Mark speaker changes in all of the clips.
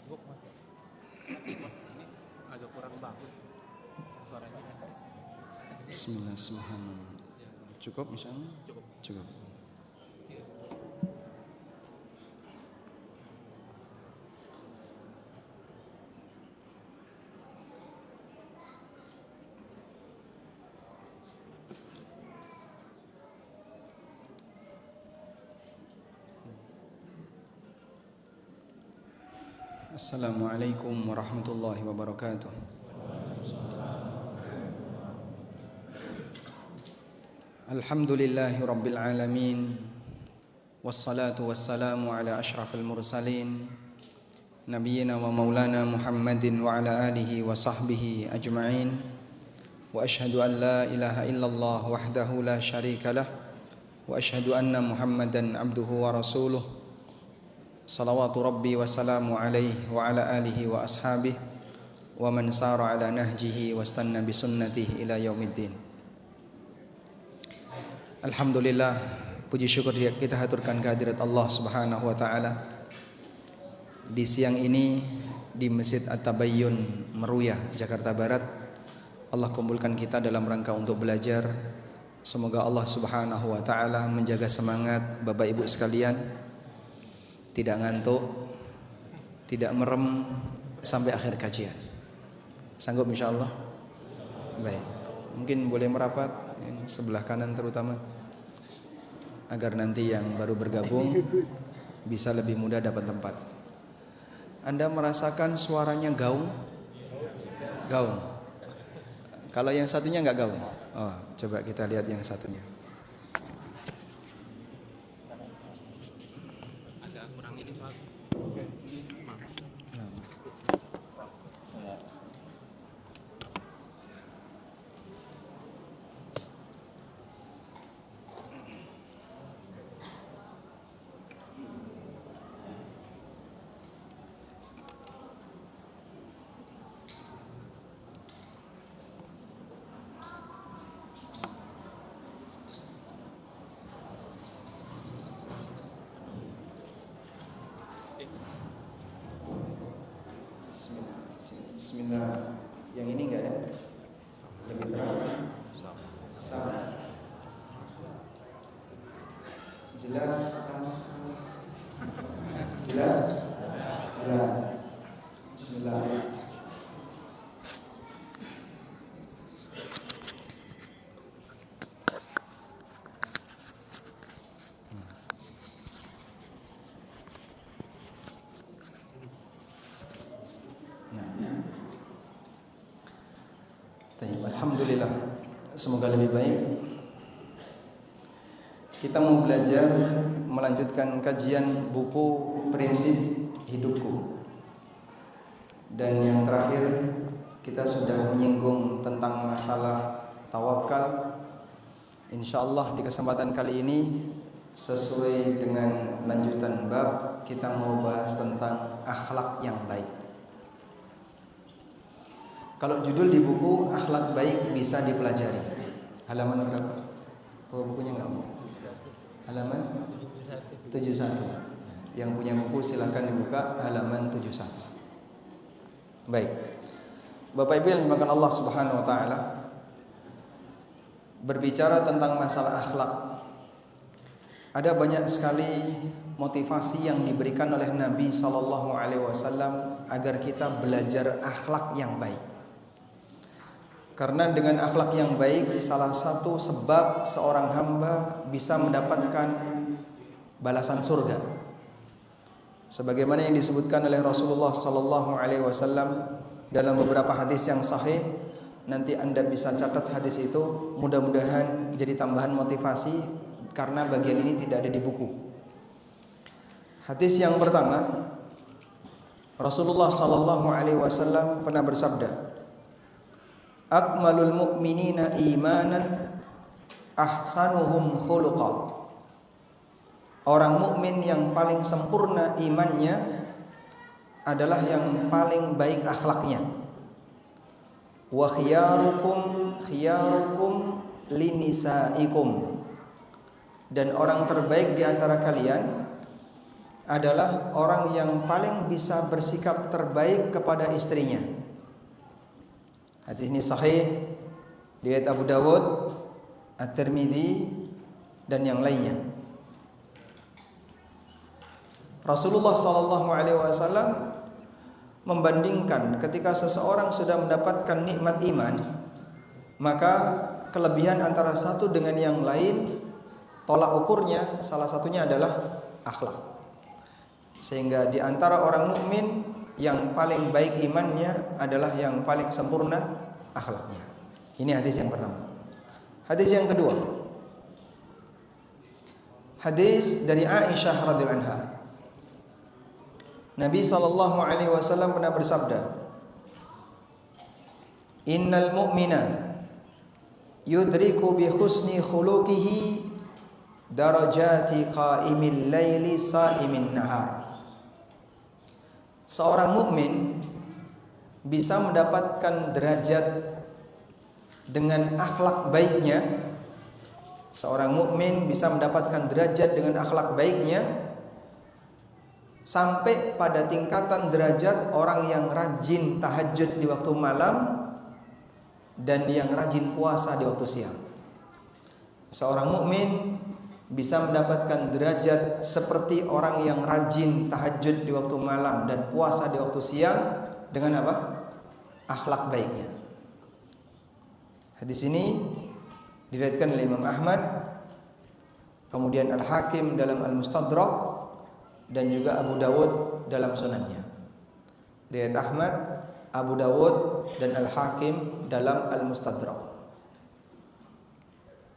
Speaker 1: Facebook mati. Ini agak kurang bagus suaranya.
Speaker 2: Bismillahirrahmanirrahim. Cukup misalnya? Cukup. Assalamualaikum warahmatullahi wabarakatuh. Alhamdulillahi rabbil alamin. Wassalatu wassalamu ala ashrafil mursalin Nabiyyina wa maulana Muhammadin wa ala alihi wa sahbihi ajma'in. Wa ashhadu an la ilaha illallah wahdahu la syarika lah. Wa ashhadu anna Muhammadan abduhu wa rasuluh. Salawatu Rabbi wa salamu alaihi wa ala alihi wa ashabihi wa man sara ala nahjihi wa istanna bi sunnatihi ila yaumiddin. Alhamdulillah, puji syukur kita haturkan kehadirat Allah Subhanahu wa taala di siang ini di Masjid At-Tabayyun Meruyah, Jakarta Barat. Allah kumpulkan kita dalam rangka untuk belajar. Semoga Allah Subhanahu wa taala menjaga semangat Bapak Ibu sekalian, tidak ngantuk, tidak merem sampai akhir kajian. Sanggup insyaallah? Baik. Mungkin boleh merapat yang sebelah kanan terutama, agar nanti yang baru bergabung bisa lebih mudah dapat tempat. Anda merasakan suaranya gaung? Gaung. Kalau yang satunya enggak gaung. Oh, coba kita lihat yang satunya. Bismillah. Yang ini enggak ya? Lebih terang? Sama. Jelas? Jelas? Jelas. Bismillah. Alhamdulillah, semoga lebih baik. Kita mau belajar melanjutkan kajian buku Prinsip Hidupku. Dan yang terakhir kita sudah menyinggung tentang masalah tawakal. Insyaallah di kesempatan kali ini sesuai dengan lanjutan bab, kita mau bahas tentang akhlak yang baik. Kalau judul di buku akhlak baik bisa dipelajari. Halaman berapa? Oh, bukunya enggak mau. Halaman 71. Yang punya buku silakan dibuka halaman 71. Baik. Bapak Ibu yang dimuliakan Allah Subhanahu wa taala, berbicara tentang masalah akhlak, ada banyak sekali motivasi yang diberikan oleh Nabi sallallahu alaihi wasallam agar kita belajar akhlak yang baik. Karena dengan akhlak yang baik, salah satu sebab seorang hamba bisa mendapatkan balasan surga. Sebagaimana yang disebutkan oleh Rasulullah sallallahu alaihi wasallam dalam beberapa hadis yang sahih, nanti Anda bisa catat hadis itu, mudah-mudahan jadi tambahan motivasi karena bagian ini tidak ada di buku. Hadis yang pertama, Rasulullah sallallahu alaihi wasallam pernah bersabda, akmalul mu'minina imanan ahsanuhum khuluqa. Orang mukmin yang paling sempurna imannya adalah yang paling baik akhlaknya. Wa khiyarukum linisaikum. Dan orang terbaik di antara kalian adalah orang yang paling bisa bersikap terbaik kepada istrinya. Hadis ini sahih riwayat Abu Dawud, At-Tirmidzi dan yang lainnya. Rasulullah sallallahu alaihi wasallam membandingkan ketika seseorang sudah mendapatkan nikmat iman, maka kelebihan antara satu dengan yang lain, tolak ukurnya salah satunya adalah akhlak. Sehingga di antara orang mukmin yang paling baik imannya adalah yang paling sempurna akhlaknya. Ini hadis yang pertama. Hadis yang kedua, hadis dari Aisyah radhiyallahu anha. Nabi sallallahu alaihi wasallam pernah bersabda, "Innal mu'mina yudriku bi husni khuluqihi darajati qa'imil laili sa'imin nahar." Seorang mukmin bisa mendapatkan derajat dengan akhlak baiknya. Seorang mukmin bisa mendapatkan derajat dengan akhlak baiknya sampai pada tingkatan derajat orang yang rajin tahajud di waktu malam dan yang rajin puasa di waktu siang. Seorang mukmin bisa mendapatkan derajat seperti orang yang rajin tahajud di waktu malam dan puasa di waktu siang dengan apa? Akhlak baiknya. Hadis ini diriwayatkan oleh Imam Ahmad, kemudian Al-Hakim dalam Al-Mustadrak, dan juga Abu Dawud dalam sunannya. Riwayat Ahmad, Abu Dawud dan Al-Hakim dalam Al-Mustadrak.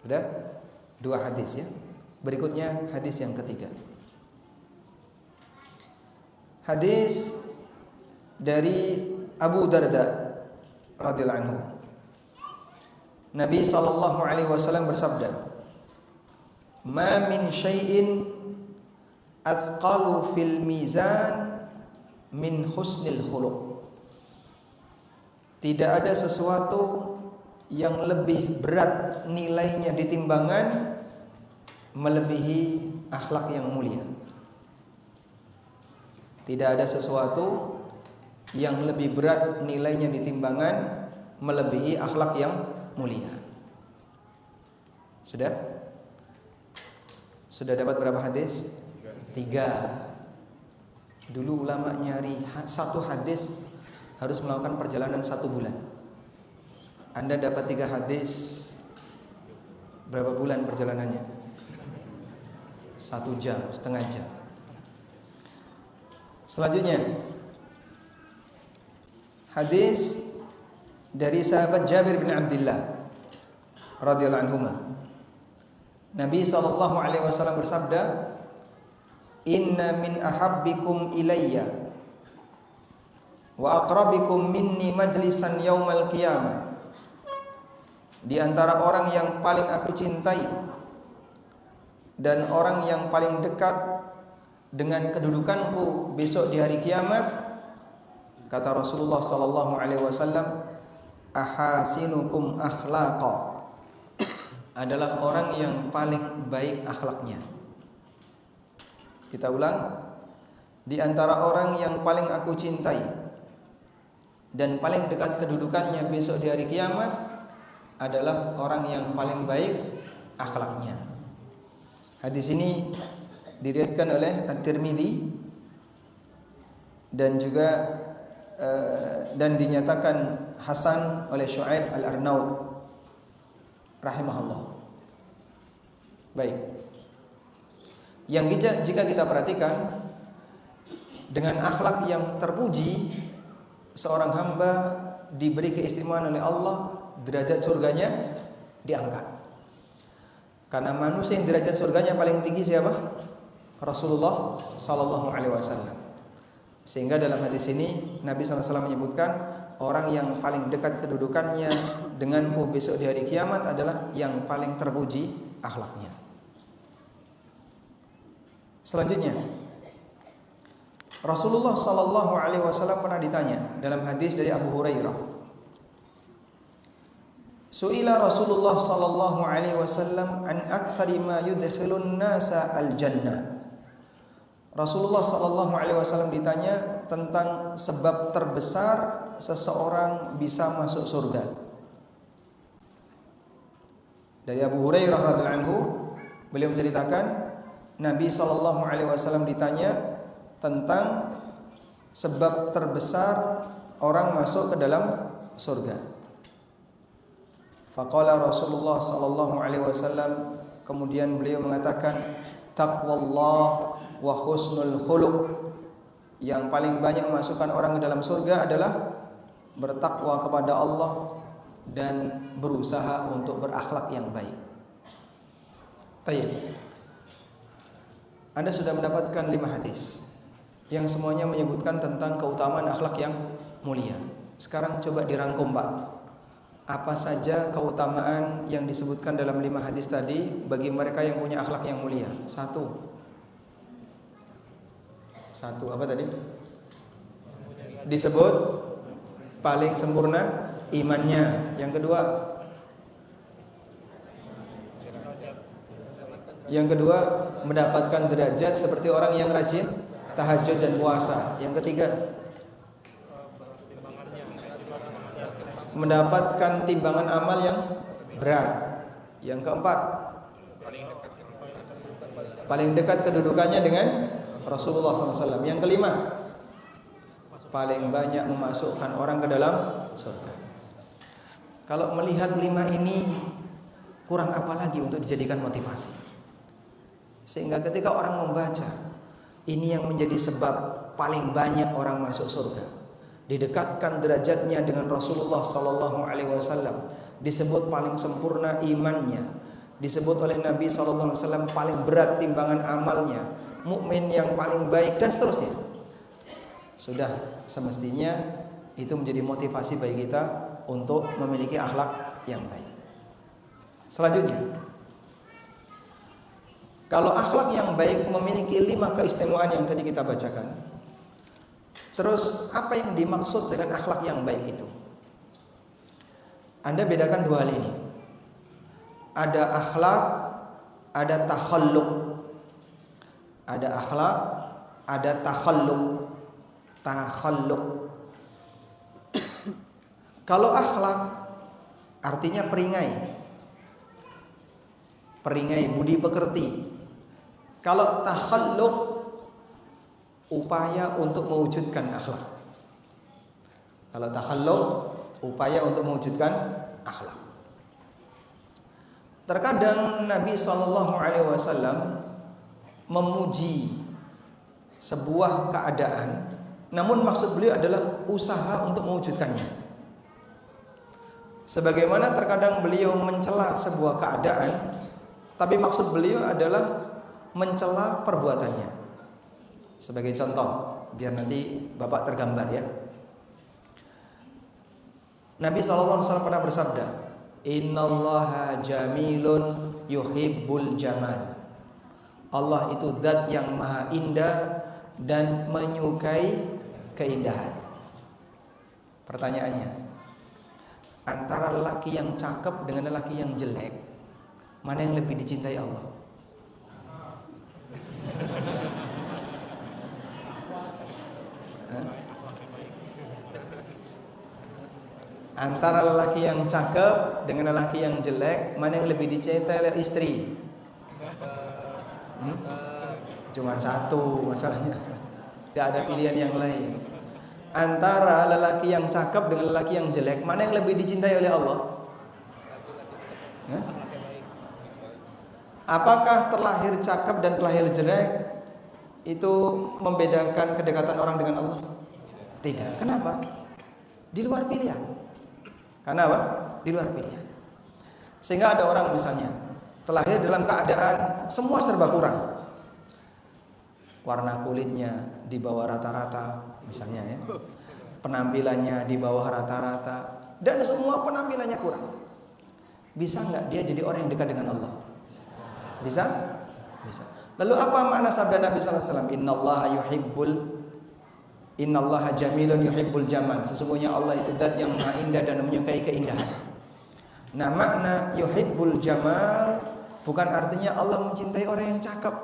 Speaker 2: Sudah? Dua hadis ya. Berikutnya hadis yang ketiga. Hadis dari Abu Darda radhiyallahu anhu. Nabi sallallahu alaihi wasallam bersabda, "Ma min syai'in athqalu fil mizan min husnil khuluq." Tidak ada sesuatu yang lebih berat nilainya di timbangan melebihi akhlak yang mulia. Tidak ada sesuatu yang lebih berat nilainya di timbangan melebihi akhlak yang mulia. Sudah? Sudah dapat berapa hadis? 3. Dulu ulama nyari satu hadis harus melakukan perjalanan 1 bulan. Anda dapat 3 hadis, berapa bulan perjalanannya? 1 jam, setengah jam. Selanjutnya, hadis dari sahabat Jabir bin Abdullah radhiyallahu anhu. Nabi sallallahu alaihi wasallam bersabda, "Inna min ahabbikum ilayya wa aqrabikum minni majlisan yaumal qiyamah." Di antara orang yang paling aku cintai dan orang yang paling dekat dengan kedudukanku besok di hari kiamat, kata Rasulullah sallallahu alaihi wasallam, ahasinukum akhlaqa, adalah orang yang paling baik akhlaknya. Kita ulang, di antara orang yang paling aku cintai dan paling dekat kedudukannya besok di hari kiamat adalah orang yang paling baik akhlaknya. Hadis ini diriwayatkan oleh At-Tirmidzi dan juga dan dinyatakan hasan oleh Syu'aib Al-Arnaud rahimahullah. Baik. Yang jika kita perhatikan, dengan akhlak yang terpuji, seorang hamba diberi keistimewaan oleh Allah, derajat surganya diangkat. Karena manusia yang derajat surganya paling tinggi siapa? Rasulullah sallallahu alaihi wasallam. Sehingga dalam hadis ini Nabi SAW menyebutkan orang yang paling dekat kedudukannya denganku besok di hari kiamat adalah yang paling terpuji akhlaknya. Selanjutnya, Rasulullah sallallahu alaihi wasallam pernah ditanya dalam hadis dari Abu Hurairah. Su'ila Rasulullah sallallahu alaihi wasallam an aktsari ma yudkhilun nasa al-jannah. Rasulullah Sallallahu Alaihi Wasallam ditanya tentang sebab terbesar seseorang bisa masuk surga. Dari Abu Hurairah radhiallahu anhu, beliau menceritakan Nabi Sallallahu Alaihi Wasallam ditanya tentang sebab terbesar orang masuk ke dalam surga. Faqala Rasulullah Sallallahu Alaihi Wasallam, kemudian beliau mengatakan, taqwallah wa husnul khuluq. Yang paling banyak memasukkan orang ke dalam surga adalah bertakwa kepada Allah dan berusaha untuk berakhlak yang baik. Baik. Anda sudah mendapatkan 5 hadis yang semuanya menyebutkan tentang keutamaan akhlak yang mulia. Sekarang coba dirangkum, Pak. Apa saja keutamaan yang disebutkan dalam 5 hadis tadi bagi mereka yang punya akhlak yang mulia? Satu apa tadi? Disebut paling sempurna imannya. Yang kedua mendapatkan derajat seperti orang yang rajin tahajud dan puasa. Yang ketiga mendapatkan timbangan amal yang berat. Yang keempat paling dekat kedudukannya dengan Rasulullah SAW. Yang kelima paling banyak memasukkan orang ke dalam surga. Kalau melihat 5 ini, kurang apa lagi untuk dijadikan motivasi? Sehingga ketika orang membaca, ini yang menjadi sebab paling banyak orang masuk surga, didekatkan derajatnya dengan Rasulullah SAW, disebut paling sempurna imannya, disebut oleh Nabi SAW paling berat timbangan amalnya, mukmin yang paling baik, dan seterusnya. Sudah semestinya itu menjadi motivasi bagi kita untuk memiliki akhlak yang baik. Selanjutnya, kalau akhlak yang baik memiliki 5 keistimewaan yang tadi kita bacakan, terus apa yang dimaksud dengan akhlak yang baik itu? Anda bedakan 2 hal ini. Ada akhlak, ada takhalluq. Ada akhlak, ada takhalluq. Kalau akhlak artinya peringai, budi pekerti. Kalau takhalluq, upaya untuk mewujudkan akhlak. Kalau takhalluq, upaya untuk mewujudkan akhlak. Terkadang Nabi SAW memuji sebuah keadaan, namun maksud beliau adalah usaha untuk mewujudkannya. Sebagaimana terkadang beliau mencela sebuah keadaan, tapi maksud beliau adalah mencela perbuatannya. Sebagai contoh, biar nanti Bapak tergambar ya. Nabi SAW pernah bersabda, Innallaha jamilun yuhibbul jamal. Allah itu zat yang maha indah dan menyukai keindahan. Pertanyaannya, antara lelaki yang cakep dengan lelaki yang jelek, mana yang lebih dicintai Allah? Antara lelaki yang cakep dengan lelaki yang jelek, mana yang lebih dicintai oleh istri? Cuma satu masalahnya, tidak ada pilihan yang lain. Antara lelaki yang cakep dengan lelaki yang jelek, mana yang lebih dicintai oleh Allah? Apakah terlahir cakep dan terlahir jelek itu membedakan kedekatan orang dengan Allah? Tidak. Kenapa? Di luar pilihan. Karena apa? Di luar pilihan. Sehingga ada orang misalnya terlahir dalam keadaan semua serba kurang. Warna kulitnya di bawah rata-rata misalnya ya. Penampilannya di bawah rata-rata dan semua penampilannya kurang. Bisa enggak dia jadi orang yang dekat dengan Allah? Bisa? Bisa. Lalu apa makna sabda Nabi sallallahu alaihi wasallam? Innallaha jamilun yuhibbul jamal. Sesungguhnya Allah itu zat yang maha indah dan menyukai keindahan. Nah, makna yuhibbul jamal bukan artinya Allah mencintai orang yang cakep.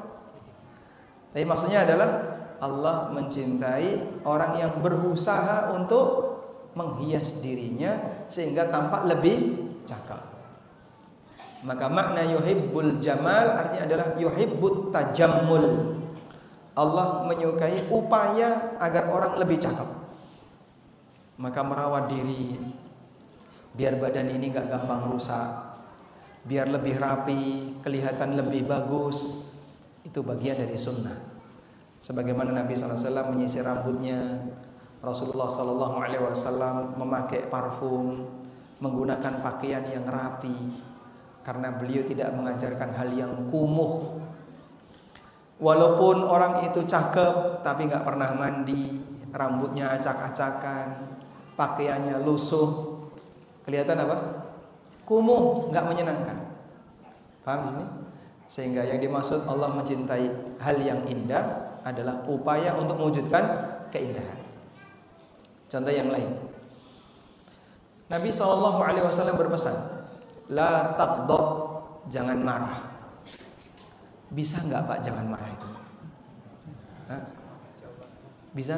Speaker 2: Tapi maksudnya adalah Allah mencintai orang yang berusaha untuk menghias dirinya sehingga tampak lebih cakep. Maka makna yuhibbul jamal artinya adalah yuhibbut tajammul. Allah menyukai upaya agar orang lebih cakep. Maka merawat diri biar badan ini gak gampang rusak, biar lebih rapi, kelihatan lebih bagus. Itu bagian dari sunnah. Sebagaimana Nabi SAW menyisir rambutnya, Rasulullah SAW memakai parfum, menggunakan pakaian yang rapi, karena beliau tidak mengajarkan hal yang kumuh. Walaupun orang itu cakep tapi gak pernah mandi, rambutnya acak-acakan, pakaiannya lusuh, kelihatan apa? Kumuh, gak menyenangkan. Paham di sini? Sehingga yang dimaksud Allah mencintai hal yang indah adalah upaya untuk mewujudkan keindahan. Contoh yang lain, Nabi SAW berpesan, la taghdab, jangan marah. Bisa nggak Pak jangan marah itu? Hah? Bisa?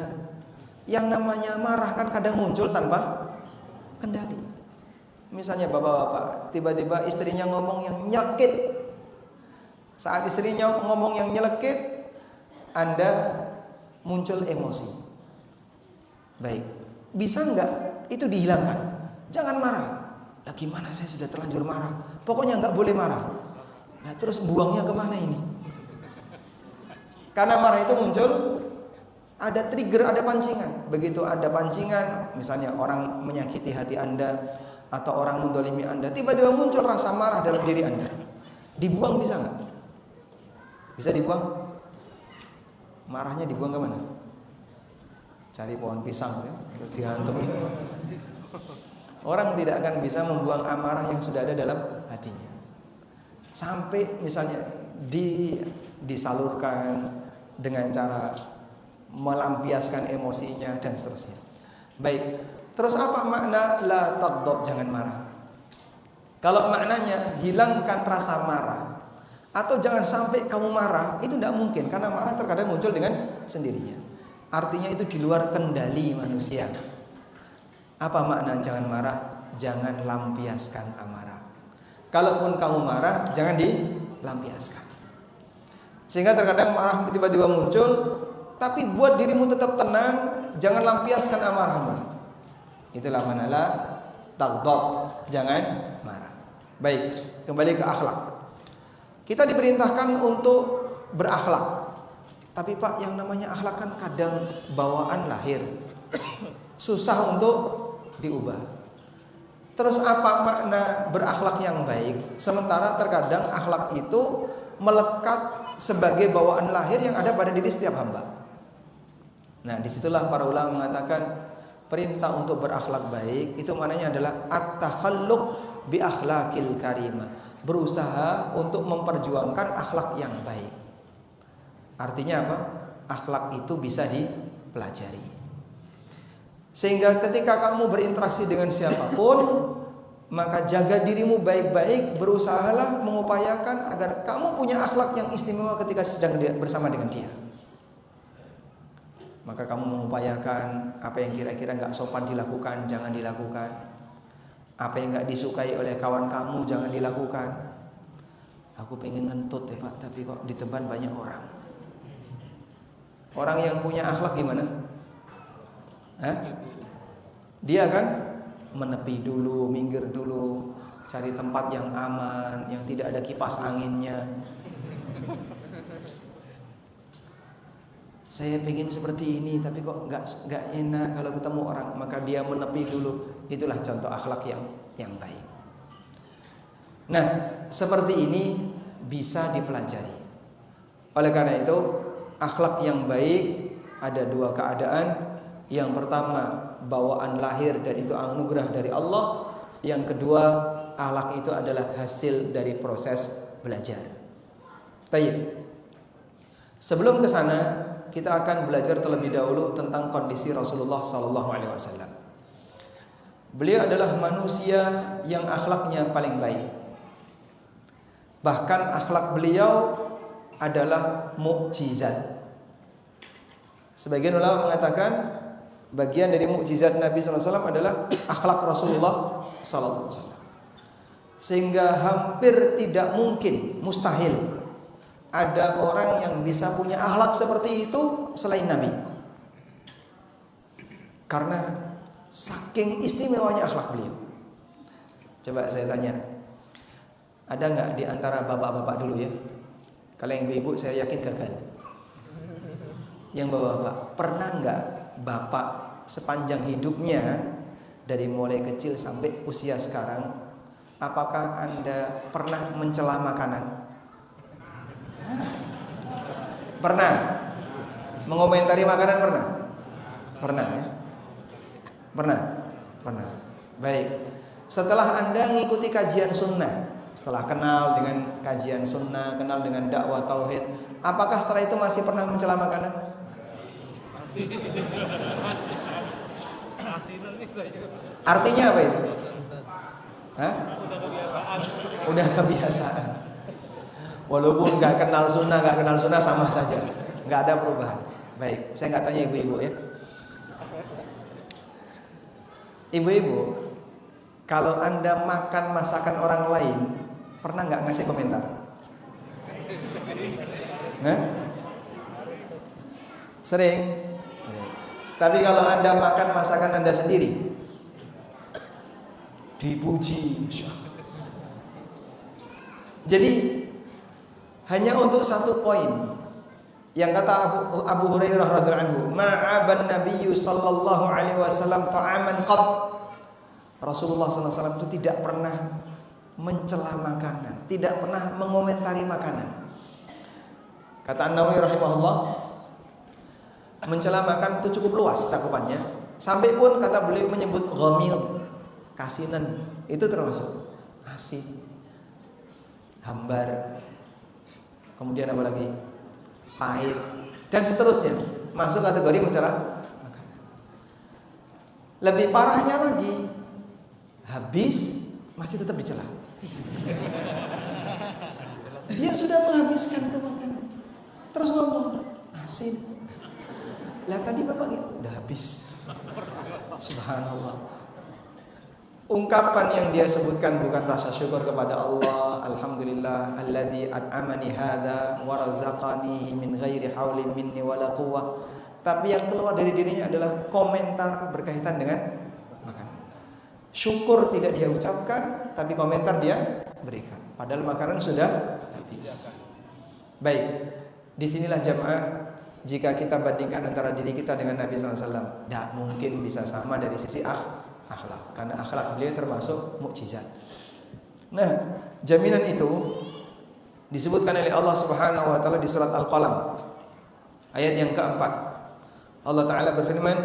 Speaker 2: Yang namanya marah kan kadang muncul tanpa kendali. Misalnya bapak-bapak, tiba-tiba istrinya ngomong yang nyelekit. Saat istrinya ngomong yang nyelekit, Anda muncul emosi. Baik, bisa nggak itu dihilangkan? Jangan marah. Lah gimana, saya sudah terlanjur marah. Pokoknya nggak boleh marah. Nah, terus buangnya kemana ini? Karena marah itu muncul, ada trigger, ada pancingan. Begitu ada pancingan, misalnya orang menyakiti hati Anda atau orang mendolimi Anda, tiba-tiba muncul rasa marah dalam diri Anda. Dibuang bisa nggak? Bisa dibuang? Marahnya dibuang kemana? Cari pohon pisang ya, terus dihantam. Orang tidak akan bisa membuang amarah yang sudah ada dalam hatinya. Sampai misalnya disalurkan dengan cara melampiaskan emosinya dan seterusnya. Baik, terus apa makna la taghdab, jangan marah? Kalau maknanya hilangkan rasa marah atau jangan sampai kamu marah, itu tidak mungkin karena marah terkadang muncul dengan sendirinya. Artinya itu di luar kendali manusia. Apa makna jangan marah? Jangan lampiaskan amarah. Kalaupun kamu marah, jangan dilampiaskan. Sehingga terkadang marah tiba-tiba muncul, tapi buat dirimu tetap tenang, jangan lampiaskan amarahmu. Itulah makna la taghdab, jangan marah. Baik, kembali ke akhlak. Kita diperintahkan untuk berakhlak. Tapi Pak, yang namanya akhlak kan kadang bawaan lahir. Susah untuk diubah. Terus apa makna berakhlak yang baik? Sementara terkadang akhlak itu melekat sebagai bawaan lahir yang ada pada diri setiap hamba. Nah, disitulah para ulama mengatakan perintah untuk berakhlak baik itu maknanya adalah at-takhalluq bi akhlaqil karimah. Berusaha untuk memperjuangkan akhlak yang baik. Artinya apa? Akhlak itu bisa dipelajari. Sehingga ketika kamu berinteraksi dengan siapapun, maka jaga dirimu baik-baik, berusahalah mengupayakan agar kamu punya akhlak yang istimewa ketika sedang bersama dengan dia. Maka kamu mengupayakan apa yang kira-kira gak sopan dilakukan, jangan dilakukan. Apa yang gak disukai oleh kawan kamu, jangan dilakukan. Aku pengen ngentut ya Pak, tapi kok di depan banyak orang. Orang yang punya akhlak gimana? Hah? Dia kan menepi dulu, minggir dulu, cari tempat yang aman, yang tidak ada kipas anginnya. Saya pengen seperti ini, tapi kok nggak enak kalau ketemu orang, maka dia menepi dulu. Itulah contoh akhlak yang baik. Nah, seperti ini bisa dipelajari. Oleh karena itu, akhlak yang baik ada dua keadaan. Yang pertama, bawaan lahir dan itu anugerah dari Allah. Yang kedua, akhlak itu adalah hasil dari proses belajar. Baik. Sebelum ke sana, kita akan belajar terlebih dahulu tentang kondisi Rasulullah SAW. Beliau adalah manusia yang akhlaknya paling baik. Bahkan akhlak beliau adalah mukjizat. Sebagian ulama mengatakan bagian dari mukjizat Nabi sallallahu alaihi wasallam adalah akhlak Rasulullah sallallahu alaihi wasallam. Sehingga hampir tidak mungkin, mustahil ada orang yang bisa punya akhlak seperti itu selain Nabi. Karena saking istimewanya akhlak beliau. Coba saya tanya, ada nggak di antara bapak-bapak dulu ya? Kalau yang ibu-ibu saya yakin gagal. Yang bapak-bapak, pernah nggak bapak sepanjang hidupnya dari mulai kecil sampai usia sekarang, apakah Anda pernah mencela makanan? Pernah? Mengomentari makanan pernah? Pernah ya? Pernah? Pernah. Baik. Setelah Anda mengikuti kajian sunnah, setelah kenal dengan kajian sunnah, kenal dengan dakwah tauhid, apakah setelah itu masih pernah mencela makanan? Artinya apa itu? Hah? Udah kebiasaan. Walaupun nggak kenal sunnah sama saja, nggak ada perubahan. Baik, saya nggak tanya ibu-ibu ya. Ibu-ibu, kalau Anda makan masakan orang lain, pernah nggak ngasih komentar? Hah? Sering. Tapi kalau Anda makan masakan Anda sendiri, dipuji. Jadi hanya untuk satu poin yang kata Abu Hurairah radhiyallahu anhu, ma'aban nabiyyu sallallahu alaihi wasallam ta'aman qad. Rasulullah sallallahu alaihi wasallam itu tidak pernah mencela makanan, tidak pernah mengomentari makanan. Kata An-Nawawi rahimahullah, mencela makan itu cukup luas cakupannya. Sampai pun kata beliau menyebut ghamil, kasinan, itu termasuk asin, hambar, kemudian apa lagi, pahit, dan seterusnya, masuk kategori mencela makanan. Lebih parahnya lagi, habis masih tetap dicela. Dia sudah menghabiskan itu makanan, terus ngomong asin. Lah tadi bapaknya udah habis. Subhanallah. Ungkapan yang dia sebutkan bukan rasa syukur kepada Allah, alhamdulillah alladzi at'amani hadza wa razaqani min ghairi haulin minni wala quwwah. Tapi yang keluar dari dirinya adalah komentar berkaitan dengan makanan. Syukur tidak dia ucapkan, tapi komentar dia berikan. Padahal makanan sudah habis. Baik. Disinilah jamaah, jika kita bandingkan antara diri kita dengan Nabi SAW, tidak mungkin bisa sama dari sisi akhlak, karena akhlak beliau termasuk mukjizat. Nah, jaminan itu disebutkan oleh Allah Subhanahu wa taala di surat Al-Qalam ayat yang keempat. Allah taala berfirman,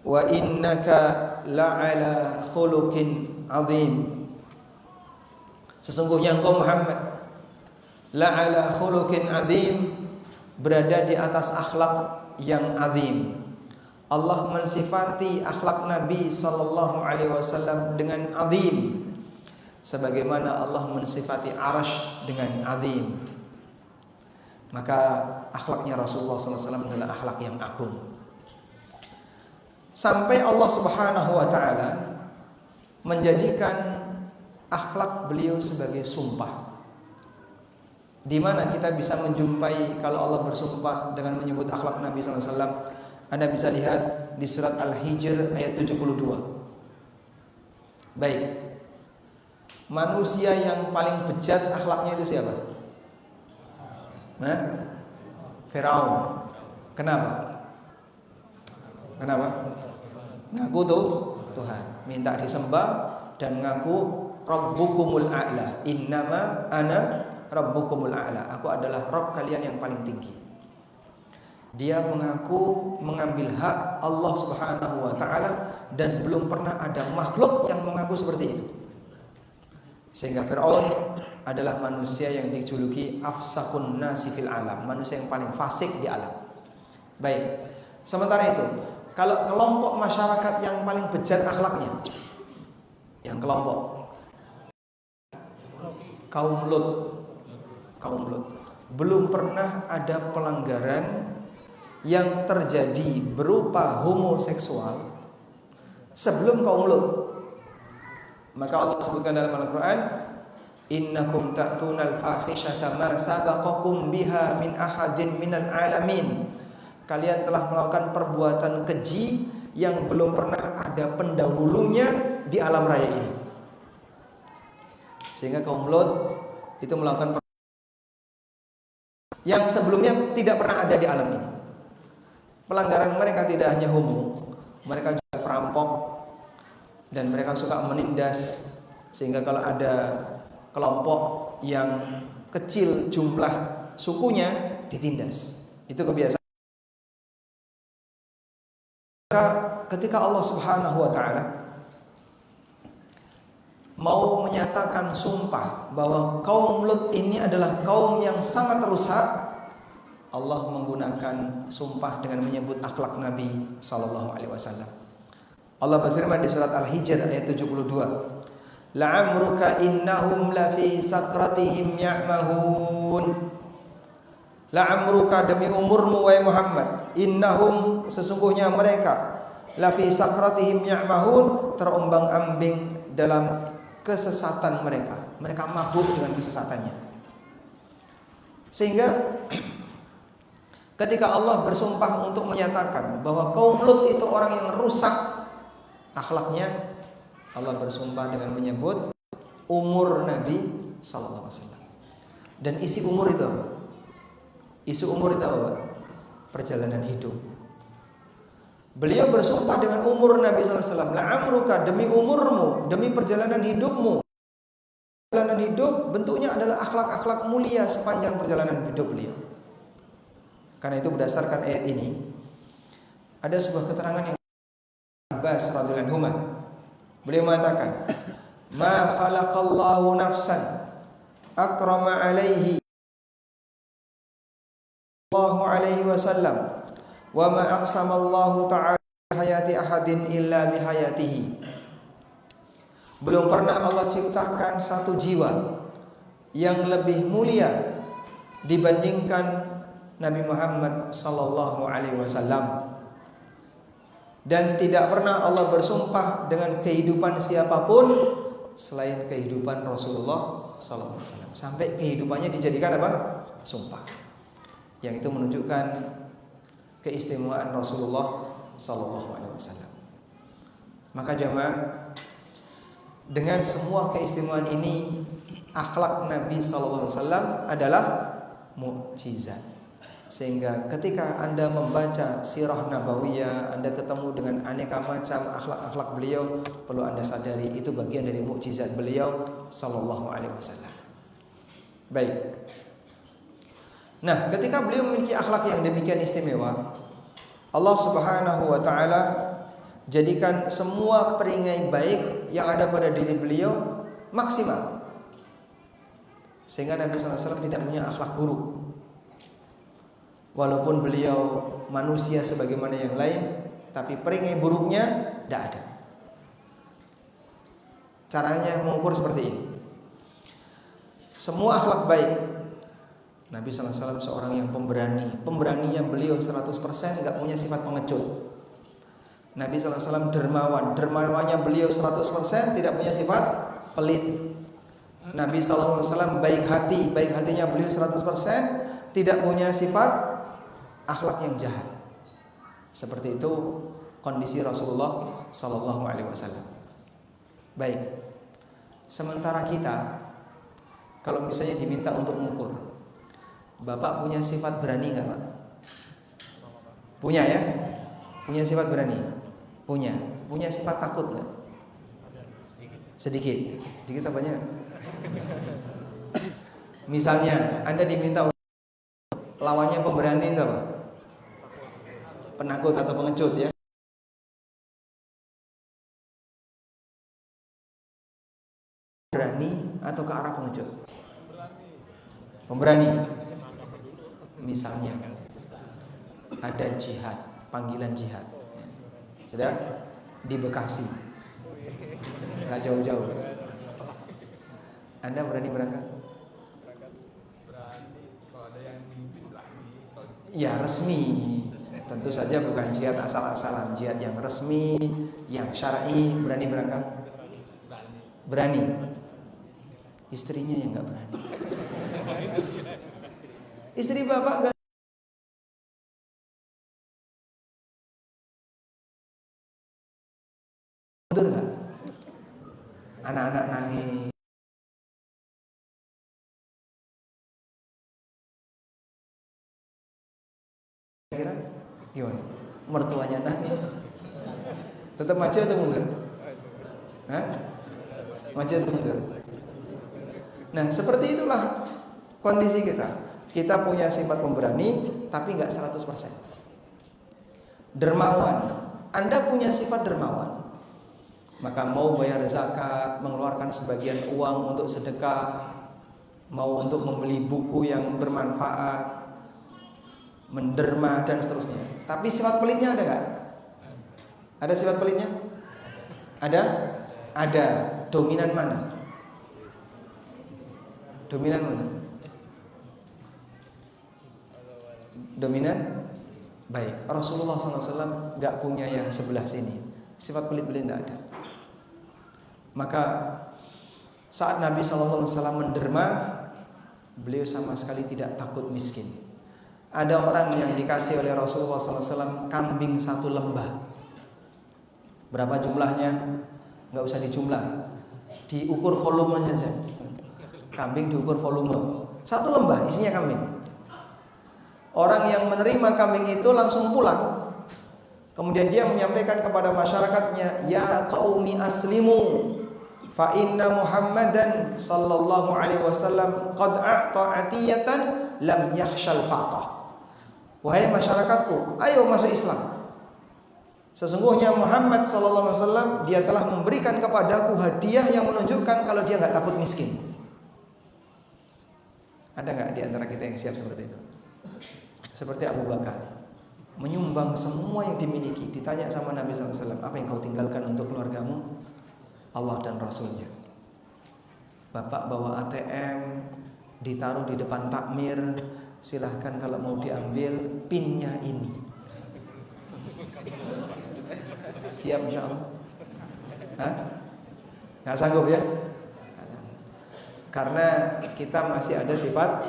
Speaker 2: "Wa innaka la'ala khuluqin 'adzim." Sesungguhnya engkau Muhammad la'ala khuluqin 'adzim, berada di atas akhlak yang azim. Allah mensifati akhlak Nabi sallallahu alaihi wasallam dengan azim, sebagaimana Allah mensifati arasy dengan azim. Maka akhlaknya Rasulullah sallallahu alaihi wasallam adalah akhlak yang agung. Sampai Allah Subhanahu wa taala menjadikan akhlak beliau sebagai sumpah. Di mana kita bisa menjumpai kalau Allah bersumpah dengan menyebut akhlak Nabi sallallahu alaihi wasallam? Anda bisa lihat di surat Al-Hijr ayat 72. Baik. Manusia yang paling bejat akhlaknya itu siapa? Nah, Firaun. Kenapa? Kenapa? Ngaku tuh Tuhan, minta disembah dan ngaku Rabbukumul A'la. Innama ana Rabbukumul A'la. Aku adalah Rabb kalian yang paling tinggi. Dia mengaku mengambil hak Allah Subhanahu wa taala, dan belum pernah ada makhluk yang mengaku seperti itu. Sehingga Fir'aun adalah manusia yang dijuluki afsakun nasi fil alam, manusia yang paling fasik di alam. Baik. Sementara itu, kalau kelompok masyarakat yang paling bejat akhlaknya, yang kelompok kaum Lut, belum pernah ada pelanggaran yang terjadi berupa homoseksual sebelum kaum Lut. Maka Allah sebutkan dalam Al-Quran, innakum ta'tunal fahishata ma sabaqakum biha min ahadin minal alamin. Kalian telah melakukan perbuatan keji yang belum pernah ada pendahulunya di alam raya ini. Sehingga kaum Lut itu melakukan yang sebelumnya tidak pernah ada di alam ini. Pelanggaran mereka tidak hanya homo, mereka juga perampok, dan mereka suka menindas. Sehingga kalau ada kelompok yang kecil jumlah sukunya, ditindas. Itu kebiasaan. Maka ketika Allah Subhanahu wa ta'ala mau menyatakan sumpah bahwa kaum Lut ini adalah kaum yang sangat rusak, Allah menggunakan sumpah dengan menyebut akhlak Nabi sallallahu alaihi wasallam. Allah berfirman di surat Al-Hijr ayat 72, la'amruka innahum lafi sakratihim ya'mahun. La'amruka, demi umurmu wahai Muhammad, innahum, sesungguhnya mereka, lafi sakratihim ya'mahun, terombang-ambing dalam kesesatan mereka. Mereka mabuk dengan kesesatannya. Sehingga ketika Allah bersumpah untuk menyatakan bahwa kaum Lut itu orang yang rusak akhlaknya, Allah bersumpah dengan menyebut umur Nabi sallallahu alaihi wasallam. Dan isi umur itu apa? Isi umur itu apa? Perjalanan hidup. Beliau bersumpah dengan umur Nabi sallallahu alaihi wasallam, la'amruka, demi umurmu, demi perjalanan hidupmu. Perjalanan hidup bentuknya adalah akhlak-akhlak mulia sepanjang perjalanan hidup beliau. Karena itu berdasarkan ayat ini ada sebuah keterangan yang Abbas radhiyallahu anhu, beliau mengatakan, ma khalaqallahu nafsan akrama alaihi sallallahu alaihi wasallam wa ma aqsamallahu ta'ala hayati ahadin illa bihayatihi. Belum pernah Allah ciptakan satu jiwa yang lebih mulia dibandingkan Nabi Muhammad sallallahu alaihi wasallam. Dan tidak pernah Allah bersumpah dengan kehidupan siapapun selain kehidupan Rasulullah sallallahu alaihi wasallam. Sampai kehidupannya dijadikan apa? Sumpah. Yang itu menunjukkan keistimewaan Rasulullah sallallahu alaihi wasallam. Maka jemaah, dengan semua keistimewaan ini, akhlak Nabi sallallahu alaihi wasallam adalah mukjizat. Sehingga ketika Anda membaca sirah nabawiyah, Anda ketemu dengan aneka macam akhlak-akhlak beliau, perlu Anda sadari itu bagian dari mukjizat beliau sallallahu alaihi wasallam. Baik. Nah, ketika beliau memiliki akhlak yang demikian istimewa, Allah Subhanahu wa taala jadikan semua peringkai baik yang ada pada diri beliau maksimal. Sehingga Nabi sallallahu alaihi wasallam tidak punya akhlak buruk. Walaupun beliau manusia sebagaimana yang lain, tapi peringkai buruknya tidak ada. Caranya mengukur seperti ini. Semua akhlak baik. Nabi sallallahu alaihi wasallam seorang yang pemberani. Pemberaninya beliau 100%, enggak punya sifat pengecut. Nabi sallallahu alaihi wasallam dermawan. Dermawannya beliau 100%, tidak punya sifat pelit. Nabi sallallahu alaihi wasallam baik hati. Baik hatinya beliau 100%, tidak punya sifat akhlak yang jahat. Seperti itu kondisi Rasulullah sallallahu alaihi wasallam. Baik. Sementara kita, kalau misalnya diminta untuk mengukur, Bapak punya sifat berani enggak, Pak? Punya ya? Punya sifat berani? Punya. Punya sifat takut enggak? Sedikit. Sedikit apa banyak? Misalnya Anda diminta untuk lawannya pemberani itu apa? Penakut atau pengecut ya? Berani atau ke arah pengecut? Pemberani. Misalnya ada jihad, panggilan jihad. Sudah di Bekasi, nggak jauh-jauh. Anda berani berangkat? Ya resmi. Tentu saja bukan jihad asal-asalan, jihad yang resmi, yang syar'i. Berani berangkat? Berani. Istrinya yang nggak berani. Istri bapak nggak mundur nggak? Anak-anak nangis. Kira gimana? Mertuanya nangis. Tetap maju atau mundur? Hah? Maju atau mundur? Nah, seperti itulah kondisi kita. Kita punya sifat pemberani, tapi nggak 100%. Dermawan. Anda punya sifat dermawan. Maka mau bayar zakat, mengeluarkan sebagian uang untuk sedekah, mau untuk membeli buku yang bermanfaat, menderma dan seterusnya. Tapi sifat pelitnya ada nggak? Ada sifat pelitnya? Ada? Ada. Dominan mana? Dominan mana? Dominan? Baik. Rasulullah SAW nggak punya yang sebelah sini. Sifat pelit-pelit tidak ada. Maka saat Nabi SAW menderma, beliau sama sekali tidak takut miskin. Ada orang yang dikasih oleh Rasulullah SAW kambing 1 lembah. Berapa jumlahnya? Nggak usah dijumlah, diukur volumenya saja. Kambing diukur volume. 1 lembah isinya kambing. Orang yang menerima kambing itu langsung pulang. Kemudian dia menyampaikan kepada masyarakatnya, ya qaumi aslimu, fa inna Muhammadan sallallahu alaihi wasallam qad a'ta atiyatan lam yakhshal faqah. Wahai masyarakatku, ayo masuk Islam. Sesungguhnya Muhammad sallallahu alaihi wasallam dia telah memberikan kepadaku hadiah yang menunjukkan kalau dia enggak takut miskin. Ada enggak di antara kita yang siap seperti itu? Seperti Abu Bakar, menyumbang semua yang dimiliki. Ditanya sama Nabi sallallahu alaihi wasallam, apa yang kau tinggalkan untuk keluargamu? Allah dan Rasulnya. Bapak bawa ATM, ditaruh di depan takmir, silahkan kalau mau diambil pinnya ini. Siap insya Allah? Hah? Nggak sanggup ya? Karena kita masih ada sifat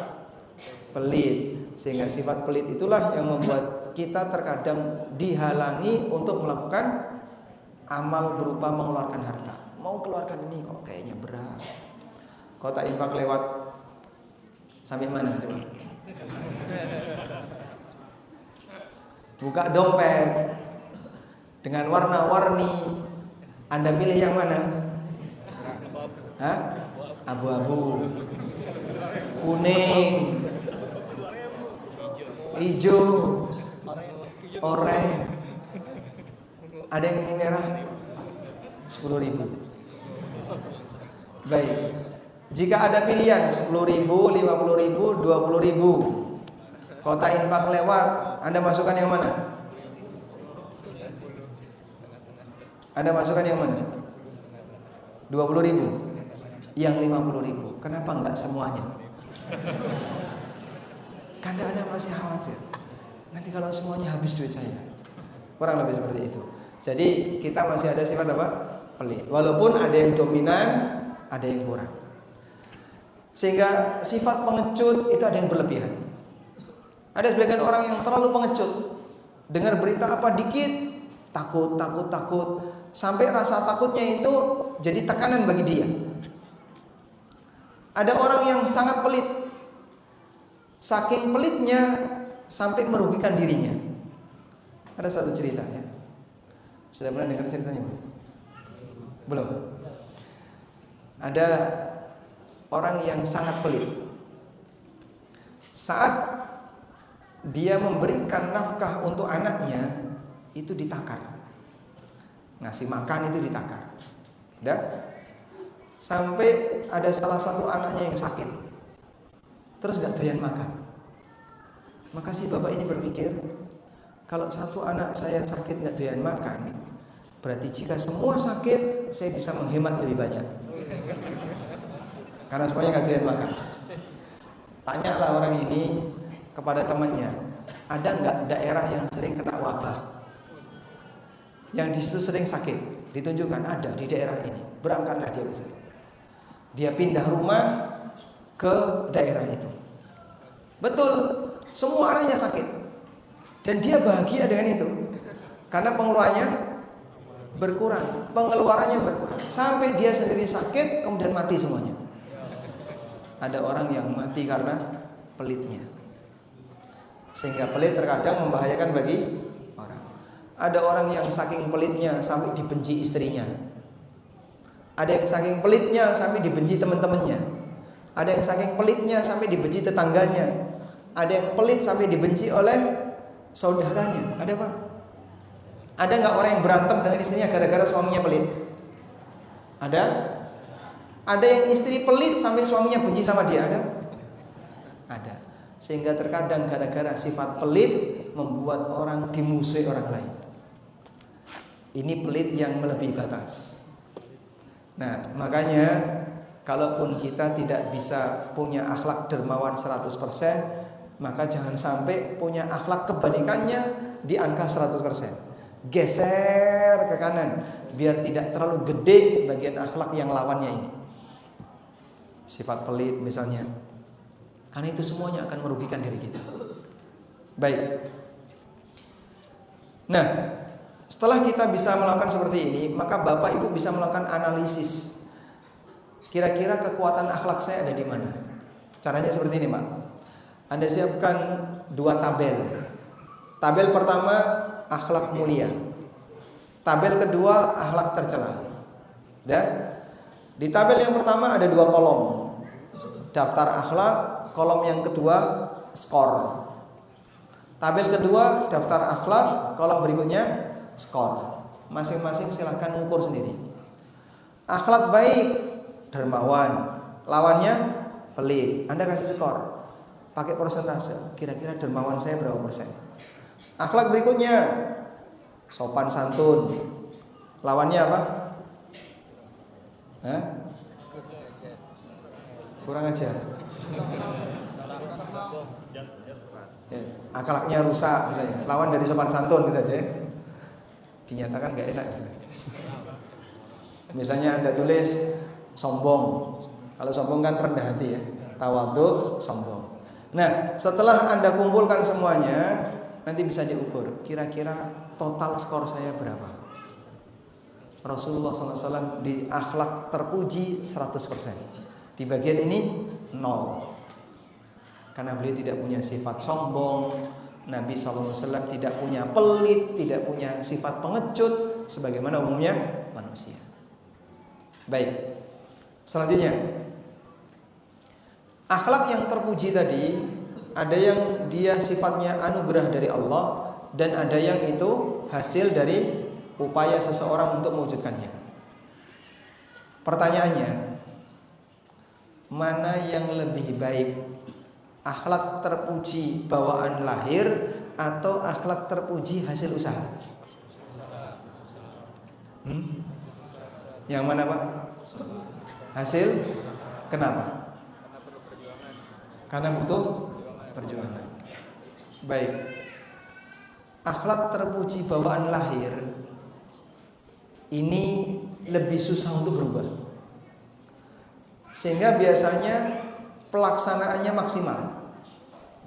Speaker 2: pelit. Sehingga sifat pelit itulah yang membuat kita terkadang dihalangi untuk melakukan amal berupa mengeluarkan harta. Mau keluarkan ini kok kayaknya berat. Kotak infak lewat sampai mana coba? Buka dompet dengan warna-warni. Anda pilih yang mana? Hah? Abu-abu, kuning, hijau, oranye. Ada yang merah? 10.000. Baik. Jika ada pilihan 10.000, 50.000, 20.000, kotak infak lewat, Anda masukkan yang mana? Anda masukkan yang mana? 20.000. Yang 50.000. Kenapa enggak semuanya? Karena Anda masih khawatir. Nanti kalau semuanya habis duit saya. Kurang lebih seperti itu. Jadi kita masih ada sifat apa? Pelit. Walaupun ada yang dominan, ada yang kurang. Sehingga sifat pengecut itu ada yang berlebihan. Ada sebagian orang yang terlalu pengecut. Dengar berita apa dikit, takut. Sampai rasa takutnya itu jadi tekanan bagi dia. Ada orang yang sangat pelit. Saking pelitnya sampai merugikan dirinya. Ada satu cerita ya. Sudah pernah dengar ceritanya? Belum? Ada orang yang sangat pelit. Saat dia memberikan nafkah untuk anaknya, itu ditakar. Ngasih makan itu ditakar. Udah? Sampai ada salah satu anaknya yang sakit, terus gak doyan makan. Maka si bapak ini berpikir, kalau satu anak saya sakit gak doyan makan, berarti jika semua sakit, saya bisa menghemat lebih banyak. Karena semuanya gak doyan makan. Tanyalah orang ini kepada temannya, Ada nggak daerah yang sering kena wabah? Yang di situ sering sakit, ditunjukkan ada di daerah ini. Berangkatlah dia ke sana. Dia pindah rumah ke daerah itu. Betul, semua orangnya sakit. Dan dia bahagia dengan itu. Karena pengeluarannya berkurang, pengeluarannya berkurang. Sampai dia sendiri sakit, kemudian mati semuanya. Ada orang yang mati karena pelitnya. Sehingga pelit terkadang membahayakan bagi orang. Ada orang yang saking pelitnya sampai dibenci istrinya. Ada yang saking pelitnya sampai dibenci teman-temannya. Ada yang saking pelitnya sampai dibenci tetangganya. Ada yang pelit sampai dibenci oleh saudaranya. Ada apa? Ada nggak orang yang berantem dengan istrinya gara-gara suaminya pelit? Ada? Ada yang istri pelit sampai suaminya benci sama dia? Ada? Ada. Sehingga terkadang gara-gara sifat pelit membuat orang dimusuhi orang lain. Ini pelit yang melebihi batas. Nah, makanya kalaupun kita tidak bisa punya akhlak dermawan 100%, maka jangan sampai punya akhlak kebalikannya di angka 100%. Geser ke kanan biar tidak terlalu gede bagian akhlak yang lawannya ini. Sifat pelit misalnya. Karena itu semuanya akan merugikan diri kita. Baik. Nah, setelah kita bisa melakukan seperti ini, maka Bapak Ibu bisa melakukan analisis. Kira-kira kekuatan akhlak saya ada di mana? Caranya seperti ini, Pak. Anda siapkan 2 tabel. Tabel pertama akhlak mulia. Tabel kedua akhlak tercela. Ya. Di tabel yang pertama ada 2 kolom. Daftar akhlak, kolom yang kedua skor. Tabel kedua daftar akhlak, kolom berikutnya skor. Masing-masing silahkan ukur sendiri. Akhlak baik, dermawan. Lawannya pelit. Anda kasih skor. Pakai persentase. Kira-kira dermawan saya berapa persen? Akhlak berikutnya sopan santun. Lawannya apa? Hah? Kurang ajar. Ya, akhlaknya rusak misalnya. Lawan dari sopan santun gitu aja ya. Dinyatakan gak enak misalnya Anda tulis sombong. Kalau sombong kan rendah hati ya. Tawadhu, sombong. Nah, setelah Anda kumpulkan semuanya, nanti bisa diukur kira-kira total skor saya berapa. Rasulullah SAW di akhlak terpuji 100%. Di bagian ini 0. Karena beliau tidak punya sifat sombong. Nabi SAW tidak punya pelit, tidak punya sifat pengecut sebagaimana umumnya manusia. Baik. Selanjutnya, akhlak yang terpuji tadi ada yang dia sifatnya anugerah dari Allah dan ada yang itu hasil dari upaya seseorang untuk mewujudkannya. Pertanyaannya, mana yang lebih baik? Akhlak terpuji bawaan lahir atau akhlak terpuji hasil usaha? Yang mana, Pak? Hasil? Kenapa? Karena butuh perjuangan. Baik. Akhlak terpuji bawaan lahir ini lebih susah untuk berubah. Sehingga biasanya pelaksanaannya maksimal.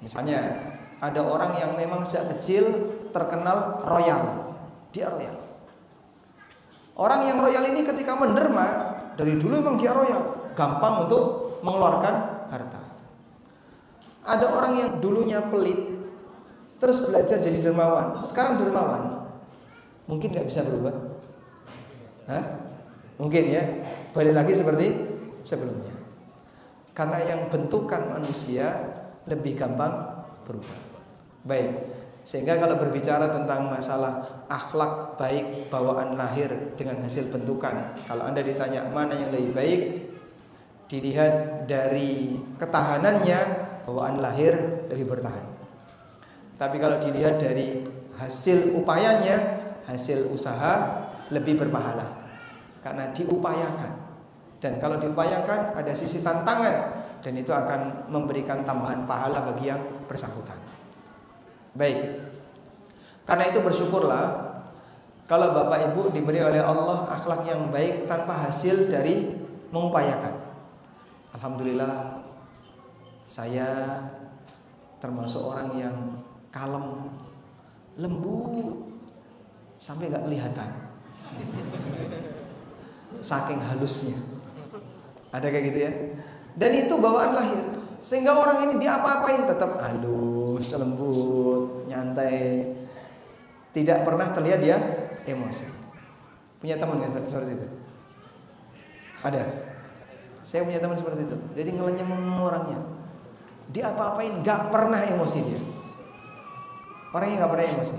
Speaker 2: Misalnya ada orang yang memang sejak kecil terkenal royal. Dia royal. Orang yang royal ini ketika menderma, dari dulu memang dia royal, gampang untuk mengeluarkan harta. Ada orang yang dulunya pelit, terus belajar jadi dermawan. Sekarang dermawan, mungkin gak bisa berubah? Hah? Mungkin ya. Balik lagi seperti sebelumnya. Karena yang bentukan manusia lebih gampang berubah. Baik. Sehingga kalau berbicara tentang masalah akhlak baik bawaan lahir dengan hasil bentukan, kalau Anda ditanya mana yang lebih baik, dilihat dari ketahanannya, bawaan lahir lebih bertahan. Tapi kalau dilihat dari hasil upayanya, hasil usaha lebih berpahala. Karena diupayakan. Dan kalau diupayakan ada sisi tantangan, dan itu akan memberikan tambahan pahala bagi yang bersangkutan. Baik. Karena itu bersyukurlah kalau Bapak Ibu diberi oleh Allah akhlak yang baik tanpa hasil dari mengupayakan. Alhamdulillah, saya termasuk orang yang kalem, lembut, sampai gak kelihatan, saking halusnya. Ada kayak gitu ya. Dan itu bawaan lahir, sehingga orang ini diapa-apain tetap halus, lembut, nyantai, tidak pernah terlihat dia emosi. Punya teman kan seperti itu? Ada. Saya punya teman seperti itu. Jadi ngelenyem orangnya, diapa-apain gak pernah emosi dia. Orangnya gak pernah emosi,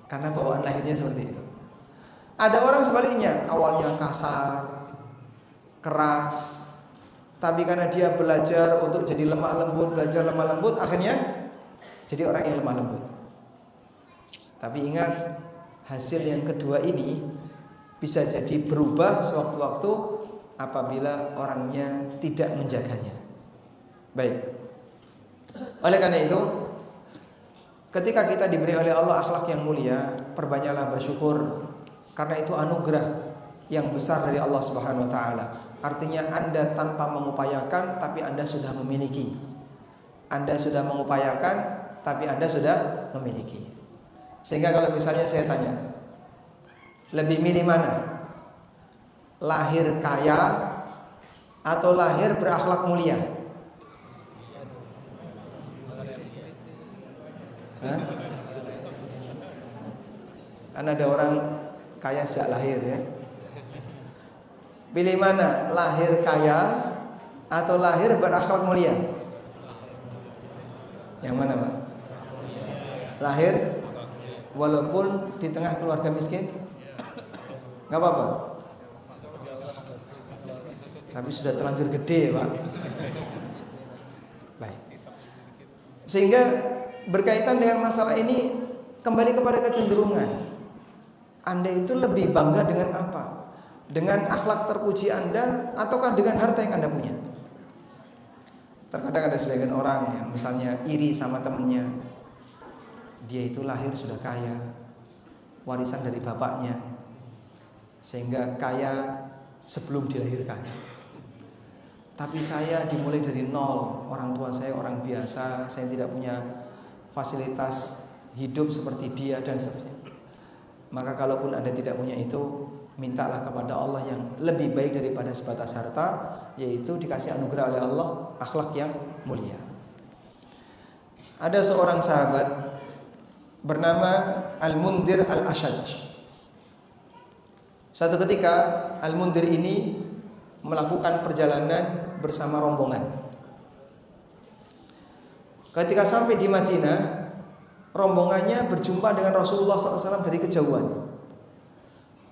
Speaker 2: karena bawaan lahirnya seperti itu. Ada orang sebaliknya, awalnya kasar, keras, tapi karena dia belajar untuk jadi lemah lembut, belajar lemah lembut, akhirnya jadi orang yang lemah lembut. Tapi ingat, hasil yang kedua ini bisa jadi berubah sewaktu-waktu apabila orangnya tidak menjaganya. Baik. Oleh karena itu, ketika kita diberi oleh Allah akhlak yang mulia, perbanyaklah bersyukur, karena itu anugerah yang besar dari Allah Subhanahu wa taala. Artinya Anda tanpa mengupayakan tapi Anda sudah memiliki. Anda sudah mengupayakan tapi Anda sudah memiliki. Sehingga kalau misalnya saya tanya, lebih milih mana? Lahir kaya atau lahir berakhlak mulia? Hah? Kan ada orang kaya sejak lahir ya. Pilih mana? Lahir kaya atau lahir berakhlak mulia? Yang mana, Pak? Lahir walaupun di tengah keluarga miskin? Gak apa-apa. Tapi sudah terlanjur gede, Pak. Baik. Sehingga berkaitan dengan masalah ini, kembali kepada kecenderungan. Anda itu lebih bangga dengan apa? Dengan akhlak terpuji Anda ataukah dengan harta yang Anda punya? Terkadang ada sebagian orang yang misalnya iri sama temannya. Dia itu lahir sudah kaya, warisan dari bapaknya, sehingga kaya sebelum dilahirkan. Tapi saya dimulai dari nol, orang tua saya orang biasa, saya tidak punya fasilitas hidup seperti dia dan seterusnya. Maka kalaupun Anda tidak punya itu, mintalah kepada Allah yang lebih baik daripada sebatas harta, yaitu dikasih anugerah oleh Allah akhlak yang mulia. Ada seorang sahabat bernama Al-Mundhir Al-Ashaj. Suatu ketika Al-Mundhir ini melakukan perjalanan bersama rombongan. Ketika sampai di Madinah, rombongannya berjumpa dengan Rasulullah SAW dari kejauhan.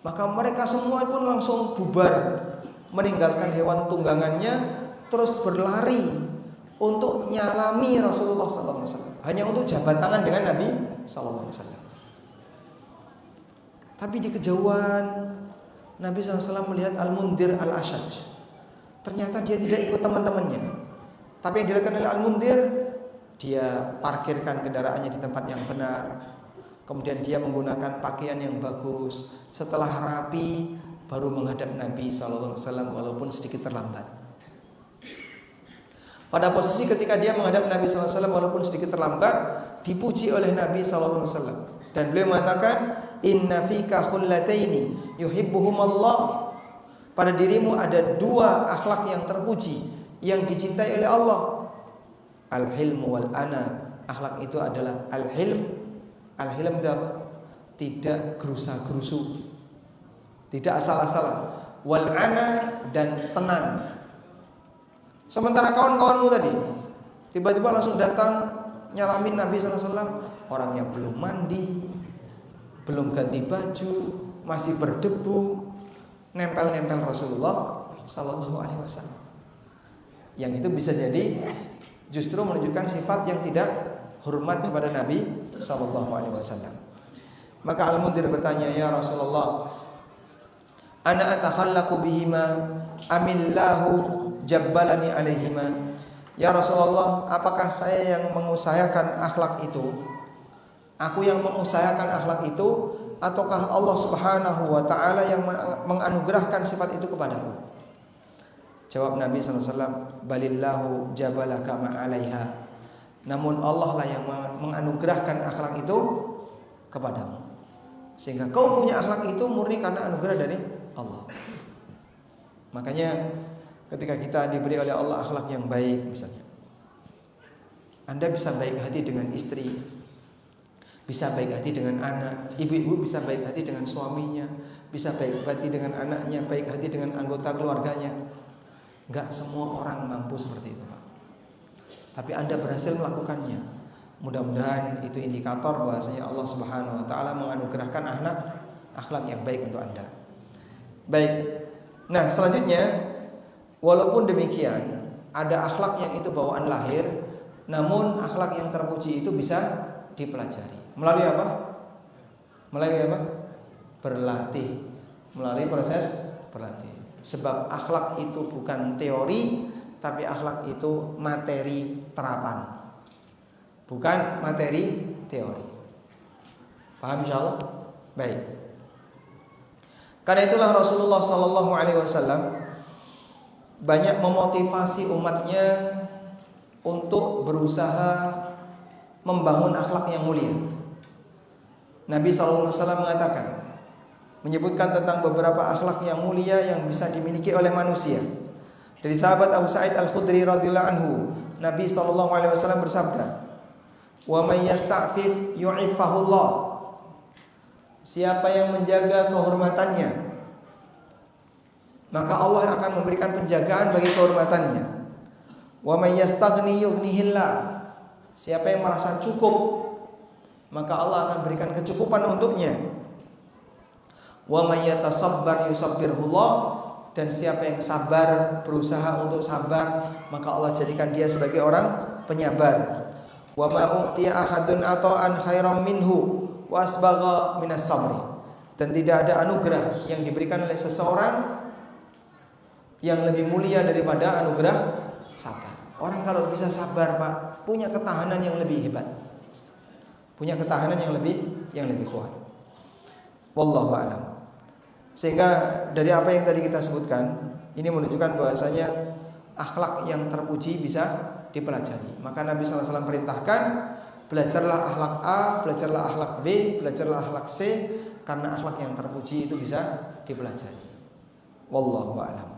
Speaker 2: Maka mereka semua pun langsung bubar, meninggalkan hewan tunggangannya, terus berlari untuk nyalami Rasulullah SAW, hanya untuk jabat tangan dengan Nabi SAW. Tapi di kejauhan Nabi SAW melihat Al-Mundhir Al-Ashaj. Ternyata dia tidak ikut teman-temannya. Tapi yang dilakukan oleh Al-Mundhir, dia parkirkan kendaraannya di tempat yang benar. Kemudian dia menggunakan pakaian yang bagus. Setelah rapi, baru menghadap Nabi SAW walaupun sedikit terlambat. Pada posisi ketika dia menghadap Nabi SAW walaupun sedikit terlambat, dipuji oleh Nabi SAW. Dan beliau mengatakan, Inna fika khullataini yuhibbuhumallah. Pada dirimu ada dua akhlak yang terpuji, yang dicintai oleh Allah. Al-hilmu wal-ana. Akhlak itu adalah al-hilm. Al-hilm itu apa? Tidak gerusa-gerusu, tidak asal-asalan. Wal-ana, dan tenang. Sementara kawan-kawanmu tadi tiba-tiba langsung datang nyalamin Nabi SAW, orangnya belum mandi, belum ganti baju, masih berdebu, nempel-nempel Rasulullah SAW. Yang itu bisa jadi justru menunjukkan sifat yang tidak hormat kepada Nabi SAW. Maka Al-Mundhir bertanya, ya Rasulullah, ana atakhallaqu bihima amillahu jabbalani alaihima. Ya Rasulullah, apakah saya yang mengusahakan akhlak itu Aku yang mengusahakan akhlak itu ataukah Allah Subhanahu wa taala yang menganugerahkan sifat itu kepadaku? Jawab Nabi sallallahu alaihi wasallam, balillahu jabalaka ma'alaiha. Namun Allah lah yang menganugerahkan akhlak itu kepadamu. Sehingga kau punya akhlak itu murni karena anugerah dari Allah. Makanya ketika kita diberi oleh Allah akhlak yang baik, misalnya Anda bisa baik hati dengan istri, bisa baik hati dengan anak, ibu-ibu bisa baik hati dengan suaminya, bisa baik hati dengan anaknya, baik hati dengan anggota keluarganya. Enggak semua orang mampu seperti itu, Pak. Tapi Anda berhasil melakukannya. Mudah-mudahan itu indikator bahwasanya Allah Subhanahu wa taala menganugerahkan akhlak yang baik untuk Anda. Baik. Nah, selanjutnya, walaupun demikian, ada akhlak yang itu bawaan lahir, namun akhlak yang terpuji itu bisa dipelajari. Melalui apa? Melalui apa? Berlatih. Melalui proses berlatih. Sebab akhlak itu bukan teori, tapi akhlak itu materi terapan. Bukan materi teori. Paham insyaallah? Baik. Karena itulah Rasulullah sallallahu alaihi wasallam banyak memotivasi umatnya untuk berusaha membangun akhlak yang mulia. Nabi sallallahu alaihi wasallam mengatakan, menyebutkan tentang beberapa akhlak yang mulia yang bisa dimiliki oleh manusia. Dari sahabat Abu Sa'id Al-Khudri radhiyallahu anhu, Nabi sallallahu alaihi wasallam bersabda, "Wa may yasta'fif yu'ifahullah." Siapa yang menjaga kehormatannya, maka Allah akan memberikan penjagaan bagi kehormatannya. Wa may yastaghni yughnihillah. Siapa yang merasa cukup, maka Allah akan berikan kecukupan untuknya. Wa may yatasabbar yusabbirhullah. Dan siapa yang sabar, berusaha untuk sabar, maka Allah jadikan dia sebagai orang penyabar. Wa ma u'tiya ahadun ata'an khairam minhu wa asbagha minas sabri. Dan tidak ada anugerah yang diberikan oleh seseorang yang lebih mulia daripada anugerah sabar. Orang kalau bisa sabar, Pak, punya ketahanan yang lebih hebat. Punya ketahanan yang lebih kuat. Wallahu a'lam. Sehingga dari apa yang tadi kita sebutkan, ini menunjukkan bahwasanya akhlak yang terpuji bisa dipelajari. Maka Nabi sallallahu alaihi wasallam perintahkan, belajarlah akhlak A, belajarlah akhlak B, belajarlah akhlak C, karena akhlak yang terpuji itu bisa dipelajari. Wallahu a'lam.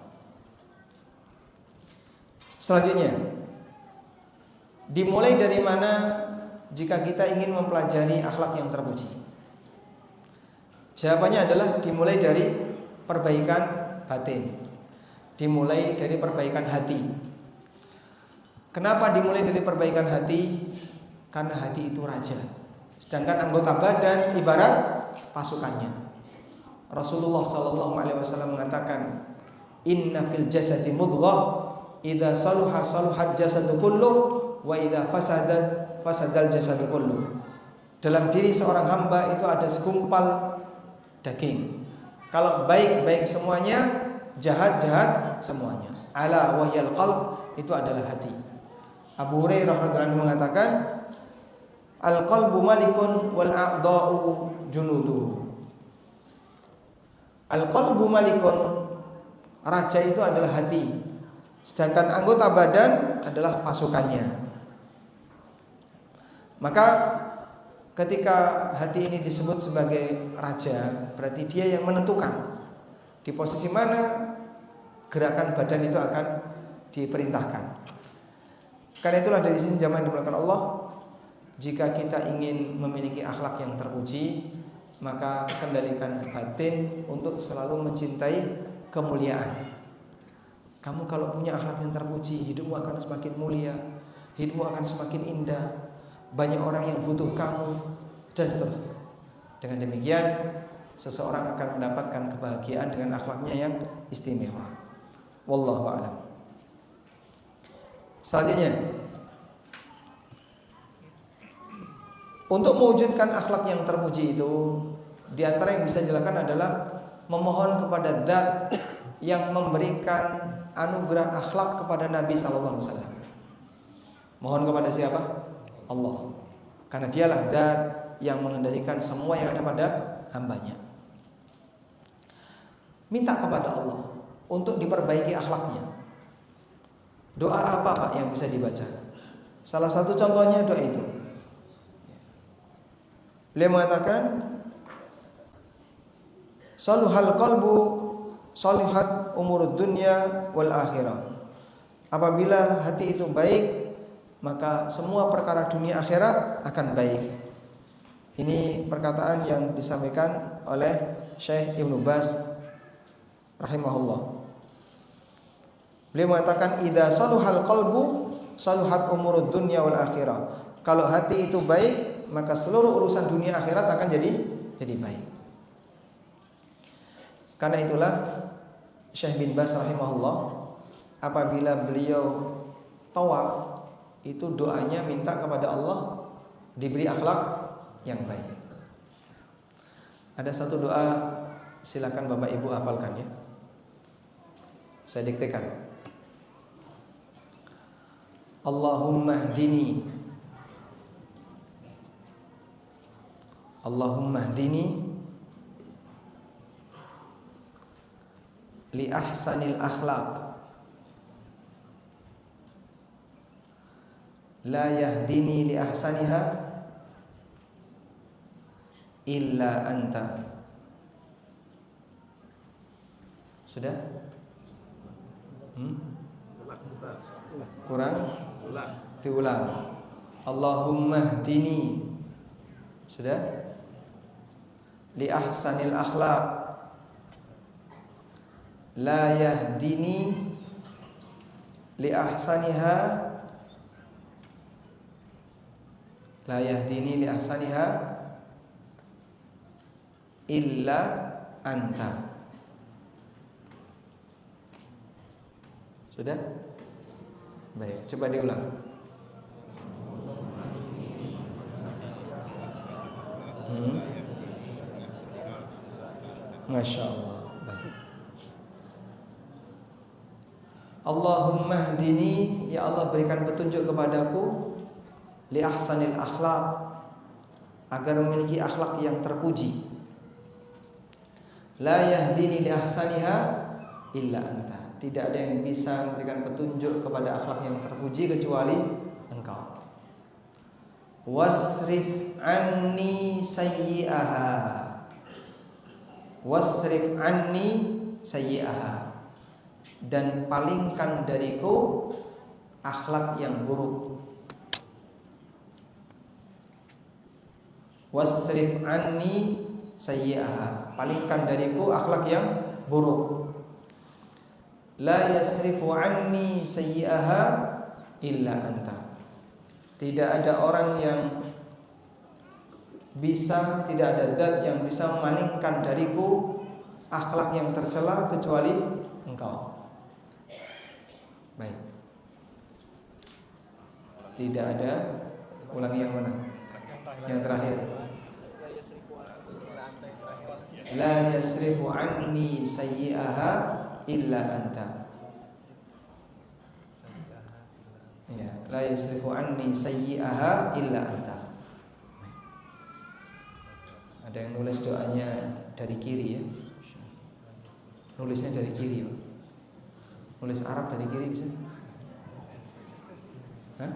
Speaker 2: Selanjutnya, dimulai dari mana jika kita ingin mempelajari akhlak yang terpuji? Jawabannya adalah dimulai dari perbaikan batin. Dimulai dari perbaikan hati. Kenapa dimulai dari perbaikan hati? Karena hati itu raja. Sedangkan anggota badan ibarat pasukannya. Rasulullah sallallahu alaihi wasallam mengatakan, "Inna fil jasadi mudghah, idza saluha saluhat jasadu kullu, wa idza fasadat fasadal jasadu kullu." Dalam diri seorang hamba itu ada segumpal daging. Kalau baik-baik semuanya, jahat-jahat semuanya. Ala wahyal qalb, itu adalah hati. Abu Hurairah radhiyallahu anhu mengatakan, al-qalbu malikun wal a'dha'u junudu. Al-qalbu malikun, raja itu adalah hati, sedangkan anggota badan adalah pasukannya. Maka ketika hati ini disebut sebagai raja, berarti dia yang menentukan di posisi mana gerakan badan itu akan diperintahkan. Karena itulah dari sini jamaah yang dimuliakan Allah, jika kita ingin memiliki akhlak yang terpuji, maka kendalikan batin untuk selalu mencintai kemuliaan. Kamu kalau punya akhlak yang terpuji, hidupmu akan semakin mulia, hidupmu akan semakin indah, banyak orang yang butuh kamu, dan seterusnya. Dengan demikian, seseorang akan mendapatkan kebahagiaan dengan akhlaknya yang istimewa. Wallahu a'lam. Selanjutnya, untuk mewujudkan akhlak yang terpuji itu, di antara yang bisa dilakukan adalah memohon kepada Zat yang memberikan anugerah akhlak kepada Nabi sallallahu alaihi wasallam. Mohon kepada siapa? Allah. Karena dialah Zat yang mengendalikan semua yang ada pada hambanya. Minta kepada Allah untuk diperbaiki akhlaknya. Doa apa Pak yang bisa dibaca? Salah satu contohnya doa itu. Beliau mengatakan, Saluhal qalbu salihat umurud dunya wal akhirah. Apabila hati itu baik, maka semua perkara dunia akhirat akan baik. Ini perkataan yang disampaikan oleh Syekh Ibnu Baz rahimahullah. Beliau mengatakan, idza saluhal qalbu saluhat umurud dunya wal akhirah. Kalau hati itu baik, maka seluruh urusan dunia akhirat akan jadi baik. Karena itulah Syekh bin Baz rahimahullah, apabila beliau tawaf, itu doanya minta kepada Allah diberi akhlak yang baik. Ada satu doa, silakan Bapak Ibu hafalkan ya. Saya diktekan. Allahumma hdini, Allahumma hdini li ahsanil akhlaq, la yahdini li ahsaniha illa anta. Sudah? Kurang? Diulang. Allahumma hdini. Sudah? Li ahsanil akhlaq, la yahdini li ahsaniha, la yahdini li ahsaniha illa anta. Sudah? Baik, coba diulang. Masya Allah. Baik. Allahumma hdini, ya Allah berikan petunjuk kepadaku li ahsanil akhlaq, agar memiliki akhlak yang terpuji. La yahdini li ahsaniha illa anta. Tidak ada yang bisa memberikan petunjuk kepada akhlak yang terpuji kecuali Engkau. Wasrif anni sayyi'aha, wasrif anni sayyi'aha, dan palingkan dariku akhlak yang buruk. Wasrif anni sayyi'aha, palingkan dariku akhlak yang buruk. La yasrifu anni sayyi'aha illa anta. Tidak ada orang yang bisa, tidak ada zat yang bisa memalingkan dariku akhlak yang tercela kecuali Engkau. Baik. Tidak ada, ulangi yang mana? Yang terakhir. La yasrifu anni sayyi'aha illa anta. Ya, la yasrifu anni sayyi'aha illa anta. Ada yang nulis doanya dari kiri ya. Nulisnya dari kiri ya. Nulis Arab dari kiri bisa? Hah?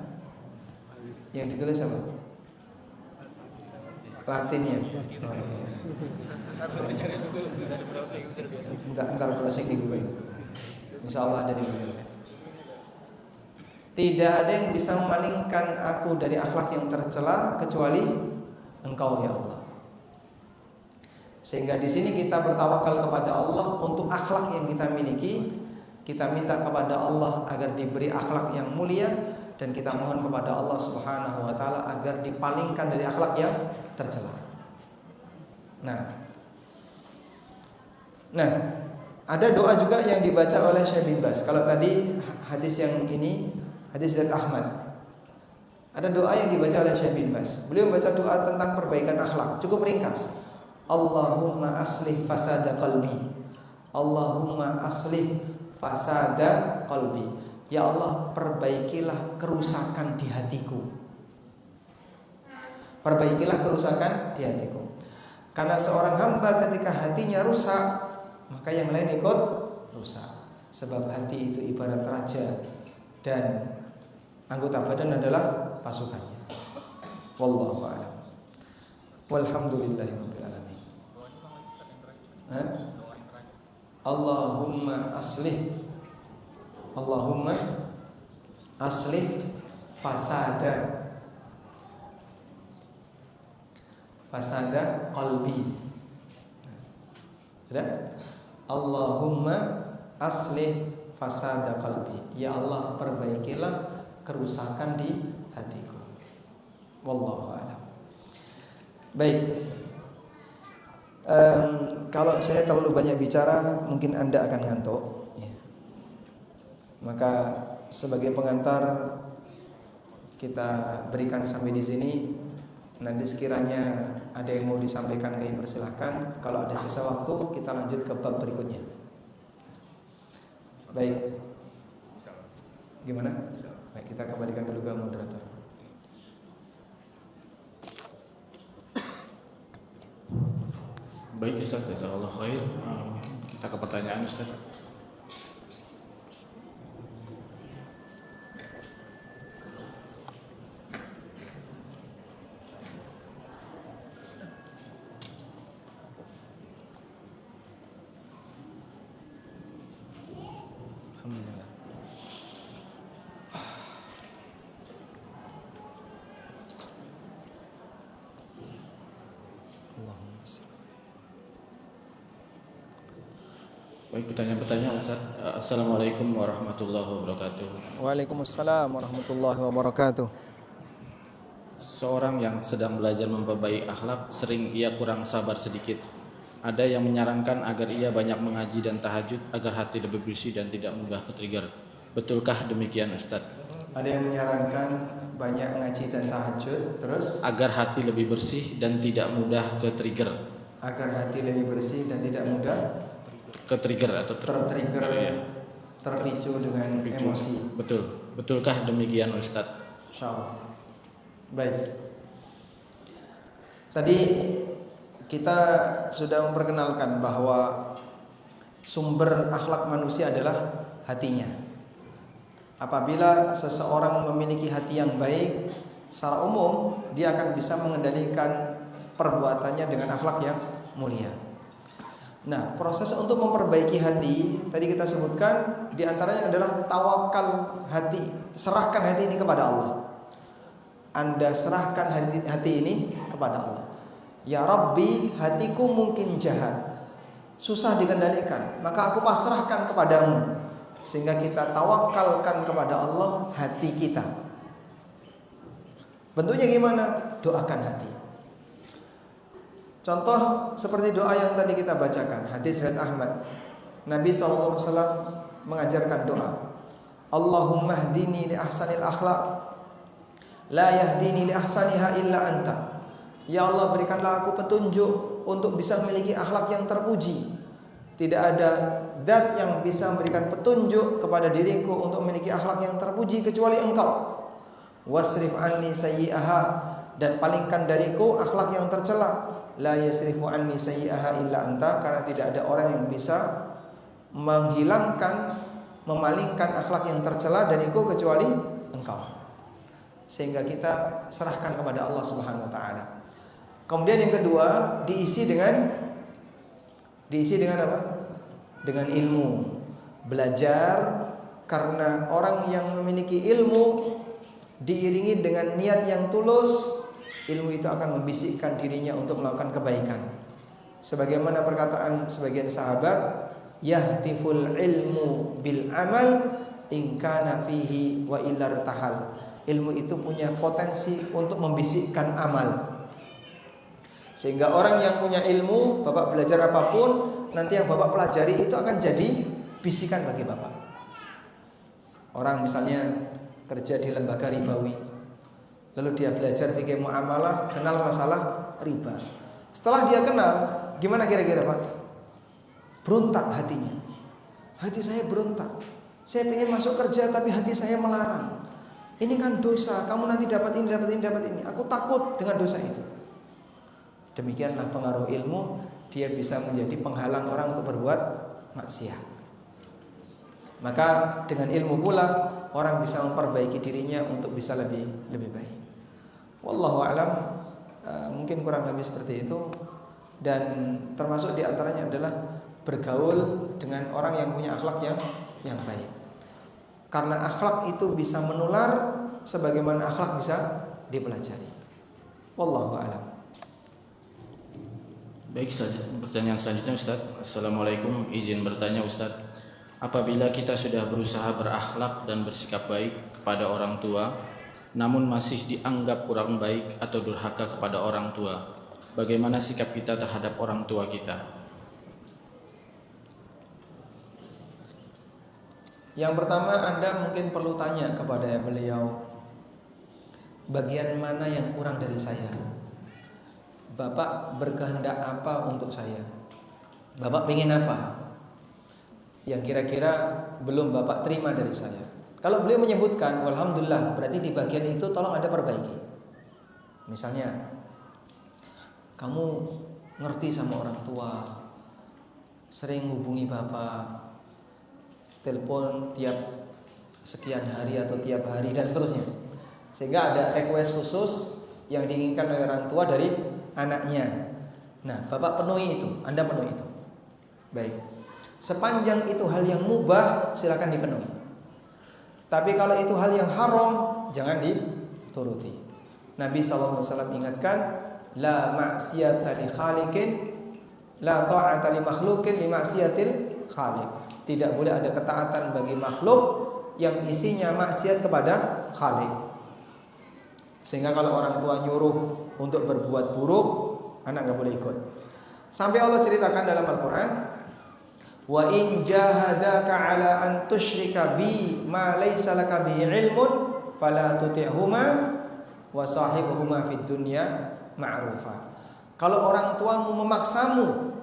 Speaker 2: Yang ditulis apa? Latinnya. Entar browsing di Google. Insyaallah ada di Google. Tidak ada yang bisa memalingkan aku dari akhlak yang tercela kecuali Engkau ya Allah. Sehingga di sini kita bertawakal kepada Allah untuk akhlak yang kita miliki. Kita minta kepada Allah agar diberi akhlak yang mulia, dan kita mohon kepada Allah Subhanahu wa taala agar dipalingkan dari akhlak yang tercela. Nah, ada doa juga yang dibaca oleh Syekh bin Baz. Kalau tadi hadis yang ini hadis dari Ahmad, ada doa yang dibaca oleh Syekh bin Baz. Beliau membaca doa tentang perbaikan akhlak, cukup ringkas. Allahumma aslih fasada qalbi, Allahumma aslih fasada qalbi. Ya Allah, perbaikilah kerusakan di hatiku. Perbaikilah kerusakan di hatiku. Karena seorang hamba ketika hatinya rusak, maka yang lain ikut rusak. Sebab hati itu ibarat raja dan anggota badan adalah pasukannya. Wallahu a'lam. Walhamdulillahirabbil alamin. Allahumma aslih fasada qalbi. Sudah? Allahumma aslih fasada qalbi. Ya Allah, perbaikilah kerusakan di hatiku. Wallahu a'lam. Baik. Kalau saya terlalu banyak bicara, mungkin Anda akan ngantuk. Maka sebagai pengantar kita berikan sampai di sini. Nanti sekiranya ada yang mau disampaikan, kami persilahkan. Kalau ada sisa waktu, kita lanjut ke bab berikutnya. Baik. Gimana? Baik, kita kembalikan dulu ke moderator.
Speaker 3: Baik Ustaz, jazakallah khair. Kita ke pertanyaan Ustaz.
Speaker 2: Alhamdulillah. Allahumma salli.
Speaker 3: Baik, pertanyaan Ustaz. Assalamualaikum warahmatullahi wabarakatuh.
Speaker 2: Waalaikumsalam warahmatullahi wabarakatuh.
Speaker 3: Seorang yang sedang belajar memperbaiki akhlak sering ia kurang sabar sedikit. Ada yang menyarankan agar ia banyak mengaji dan tahajud agar hati lebih bersih dan tidak mudah ke-trigger. Betulkah demikian Ustaz?
Speaker 2: Ada yang menyarankan banyak ngaji dan tahajud, terus
Speaker 3: Agar hati lebih bersih dan tidak mudah ke-trigger.
Speaker 2: agar hati lebih bersih dan tidak mudah
Speaker 3: Ke-trigger atau
Speaker 2: tertrigger,
Speaker 3: Iya.
Speaker 2: terpicu dengan
Speaker 3: Picu.
Speaker 2: emosi.
Speaker 3: Betul. Betulkah demikian Ustaz?
Speaker 2: Insyaallah. Baik. Tadi kita sudah memperkenalkan bahwa sumber akhlak manusia adalah hatinya. Apabila seseorang memiliki hati yang baik, secara umum dia akan bisa mengendalikan perbuatannya dengan akhlak yang mulia. Nah, proses untuk memperbaiki hati tadi kita sebutkan diantaranya adalah tawakal hati. Serahkan hati ini kepada Allah. Anda serahkan hati ini kepada Allah. Ya Rabbi, hatiku mungkin jahat, susah dikendalikan, maka aku pasrahkan kepadamu. Sehingga kita tawakalkan kepada Allah hati kita. Bentuknya gimana? Doakan hati. Contoh seperti doa yang tadi kita bacakan, hadis riwayat Ahmad. Nabi SAW mengajarkan doa, Allahumma hdini li ahsanil akhlaq, la yahdini li ahsaniha illa anta. Ya Allah, berikanlah aku petunjuk untuk bisa memiliki akhlak yang terpuji. Tidak ada zat yang bisa memberikan petunjuk kepada diriku untuk memiliki akhlak yang terpuji kecuali Engkau. Wasrif anni sayyi'aha, dan palingkan dariku akhlak yang tercela. La yasrifu anni sayyi'aha illa anta, karena tidak ada orang yang bisa menghilangkan, memalingkan akhlak yang tercela dariku kecuali Engkau. Sehingga kita serahkan kepada Allah Subhanahu wa taala. Kemudian yang kedua, diisi dengan apa? Dengan ilmu. Belajar, karena orang yang memiliki ilmu diiringi dengan niat yang tulus, ilmu itu akan membisikkan dirinya untuk melakukan kebaikan. Sebagaimana perkataan sebagian sahabat, yahtiful ilmu bil amal in kana fihi wa illar tahal. Ilmu itu punya potensi untuk membisikkan amal. Sehingga orang yang punya ilmu, Bapak belajar apapun, nanti yang Bapak pelajari itu akan jadi bisikan bagi Bapak. Orang misalnya kerja di lembaga ribawi, lalu dia belajar fikih muamalah, kenal masalah riba. Setelah dia kenal, gimana kira-kira Pak? Berontak hatinya. Hati saya berontak. Saya ingin masuk kerja tapi hati saya melarang. Ini kan dosa, kamu nanti dapat ini, dapat ini, dapat ini. Aku takut dengan dosa itu. Demikianlah pengaruh ilmu, dia bisa menjadi penghalang orang untuk berbuat maksiat. Maka dengan ilmu pula orang bisa memperbaiki dirinya untuk bisa lebih baik. Wallahu a'lam, mungkin kurang lebih seperti itu. Dan termasuk diantaranya adalah bergaul dengan orang yang punya akhlak yang baik. Karena akhlak itu bisa menular sebagaimana akhlak bisa dipelajari. Wallahu a'lam.
Speaker 3: Baik, pertanyaan selanjutnya Ustaz. Assalamualaikum, izin bertanya Ustaz. Apabila kita sudah berusaha berakhlak dan bersikap baik kepada orang tua, namun masih dianggap kurang baik atau durhaka kepada orang tua, bagaimana sikap kita terhadap orang tua kita?
Speaker 2: Yang pertama, Anda mungkin perlu tanya kepada beliau, bagian mana yang kurang dari saya? Bapak berkehendak apa untuk saya? Bapak ingin apa yang kira-kira belum Bapak terima dari saya? Kalau beliau menyebutkan, alhamdulillah, berarti di bagian itu tolong Anda perbaiki. Misalnya, kamu ngerti sama orang tua, sering hubungi Bapak, telepon tiap sekian hari atau tiap hari dan seterusnya, sehingga ada request khusus yang diinginkan oleh orang tua dari anaknya. Nah, Bapak penuhi itu, Anda penuhi itu. Baik. Sepanjang itu hal yang mubah, silakan dipenuhi. Tapi kalau itu hal yang haram, jangan dituruti. Nabi SAW ingatkan, la ma'siyata li khaliqin, la ta'ata li makhluqin li ma'siyatil khaliq. Tidak boleh ada ketaatan bagi makhluk yang isinya maksiat kepada Khalik. Sehingga kalau orang tua nyuruh untuk berbuat buruk, anak gak boleh ikut. Sampai Allah ceritakan dalam Al-Quran, wa in jahadaka ala an tusyrika bi ma laysa laka bihi ilmun fala tuti'huma wa sahibuhuma fid dunya ma'rufa. Kalau orang tuamu memaksamu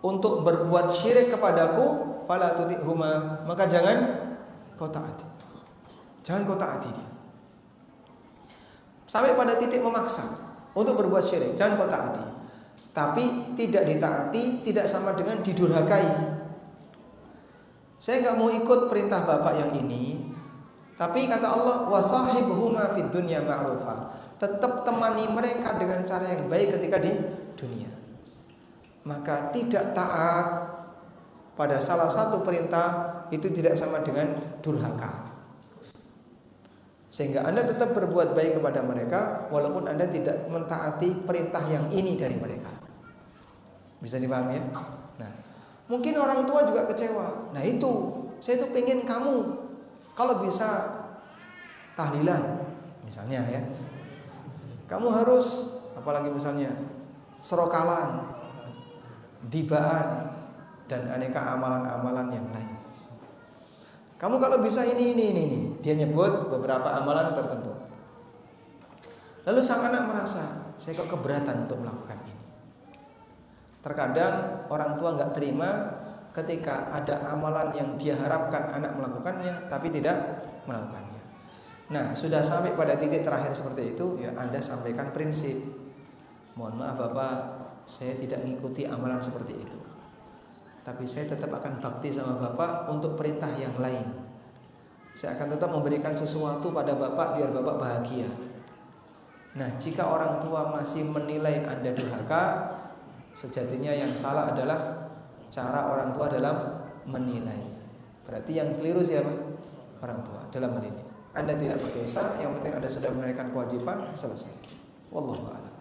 Speaker 2: untuk berbuat syirik kepadaku, fala tuti'huma, maka jangan kau taati. Jangan kau taati dia. Sampai pada titik memaksa untuk berbuat syirik, jangan kau taati. Tapi tidak ditaati tidak sama dengan didurhakai. Saya enggak mau ikut perintah bapak yang ini, tapi kata Allah, wasahibuhuma fid dunya ma'rufa. Tetap temani mereka dengan cara yang baik ketika di dunia. Maka tidak taat pada salah satu perintah itu tidak sama dengan durhaka. Sehingga Anda tetap berbuat baik kepada mereka walaupun Anda tidak mentaati perintah yang ini dari mereka. Bisa dipahami ya? Nah, mungkin orang tua juga kecewa. Nah itu, saya tuh pengen kamu kalau bisa tahlilan misalnya ya. Kamu harus apalagi misalnya serokalan, dibaan, dan aneka amalan-amalan yang lain. Kamu kalau bisa ini. Dia nyebut beberapa amalan tertentu. Lalu sang anak merasa, saya kok keberatan untuk melakukan ini. Terkadang orang tua nggak terima ketika ada amalan yang dia harapkan anak melakukannya, tapi tidak melakukannya. Nah, sudah sampai pada titik terakhir seperti itu, ya Anda sampaikan prinsip. Mohon maaf Bapak, saya tidak mengikuti amalan seperti itu. Tapi saya tetap akan bakti sama Bapak untuk perintah yang lain. Saya akan tetap memberikan sesuatu pada Bapak biar Bapak bahagia. Nah, jika orang tua masih menilai Anda durhaka, sejatinya yang salah adalah cara orang tua dalam menilai. Berarti yang keliru siapa? Orang tua dalam hal ini. Anda tidak berdosa, yang penting Anda sudah menunaikan kewajiban, selesai. Wallahu a'lam.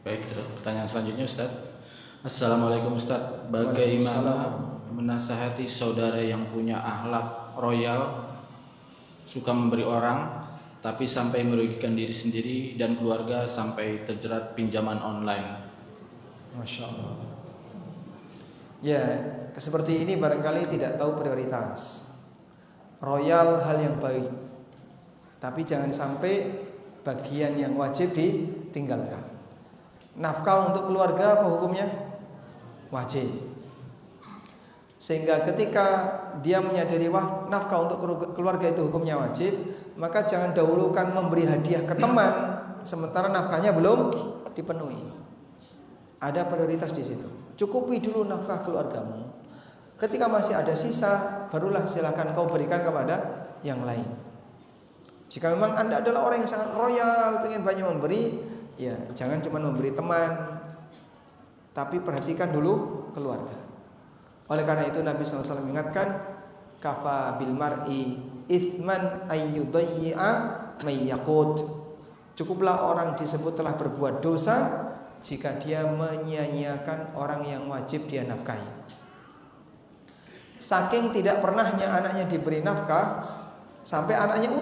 Speaker 3: Baik, pertanyaan selanjutnya Ustaz. Assalamualaikum Ustaz. Bagaimana menasihati saudara yang punya akhlak royal, suka memberi orang, tapi sampai merugikan diri sendiri dan keluarga sampai terjerat pinjaman online?
Speaker 2: Masya Allah. Ya, seperti ini barangkali tidak tahu prioritas. Royal hal yang baik, tapi jangan sampai bagian yang wajib ditinggalkan. Nafkah untuk keluarga apa hukumnya? Wajib. Sehingga ketika dia menyadari nafkah untuk keluarga itu hukumnya wajib, maka jangan dahulukan memberi hadiah ke teman sementara nafkahnya belum dipenuhi. Ada prioritas di situ. Cukupi dulu nafkah keluargamu. Ketika masih ada sisa, barulah silakan kau berikan kepada yang lain. Jika memang Anda adalah orang yang sangat royal, ingin banyak memberi, ya jangan cuma memberi teman, tapi perhatikan dulu keluarga. Oleh karena itu Nabi SAW mengingatkan, kafa bil mar'i ithman ayyudayyi'a may yaqut. Cukuplah orang disebut telah berbuat dosa jika dia menyia-nyiakan orang yang wajib dia nafkahi. Saking tidak pernahnya anaknya diberi nafkah, sampai anaknya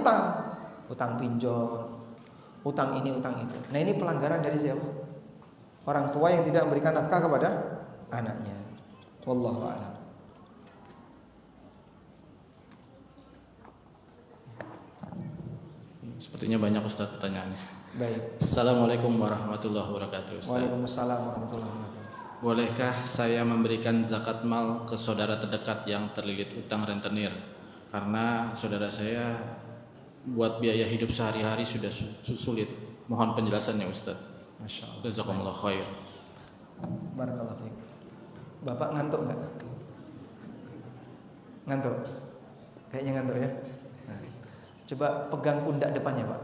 Speaker 2: utang pinjol, utang ini, utang itu. Nah, ini pelanggaran dari siapa? Orang tua yang tidak memberikan nafkah kepada anaknya. Wallahu a'lam.
Speaker 3: Sepertinya banyak Ustaz pertanyaannya.
Speaker 2: Baik.
Speaker 3: Assalamualaikum warahmatullahi wabarakatuh, Ustaz.
Speaker 2: Waalaikumsalam warahmatullahi wabarakatuh.
Speaker 3: Bolehkah saya memberikan zakat mal ke saudara terdekat yang terlilit utang rentenir? Karena saudara saya buat biaya hidup sehari-hari sudah sulit. Mohon penjelasannya, Ustaz.
Speaker 2: Masya Allah.
Speaker 3: Jazakumullah khair.
Speaker 2: Barakallahu fiik. Bapak ngantuk enggak? Ngantuk? Kayaknya ngantuk ya. Nah, coba pegang pundak depannya, Pak.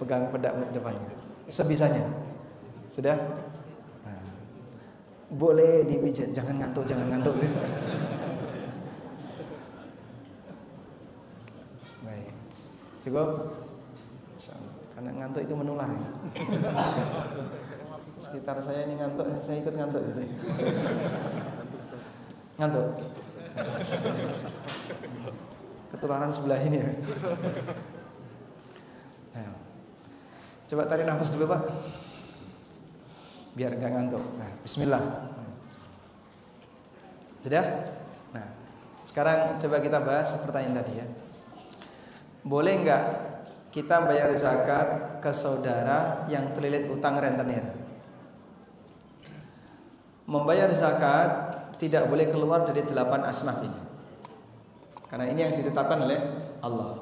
Speaker 2: Pegang pundak depannya. Sebisanya. Sudah? Nah, boleh dipijat, jangan ngantuk, jangan ngantuk. Baik. Cukup? Karena ngantuk itu menular ya. Sekitar saya ini ngantuk, saya ikut ngantuk gitu. Ngantuk. Ketularan sebelah ini ya. Nah, coba tarik nafas dulu, Pak. Biar enggak ngantuk. Nah, bismillah. Sudah? Nah, sekarang coba kita bahas pertanyaan tadi ya. Boleh enggak kita bayar zakat ke saudara yang terlilit utang rentenir? Membayar zakat tidak boleh keluar dari 8 asnaf ini. Karena ini yang ditetapkan oleh Allah.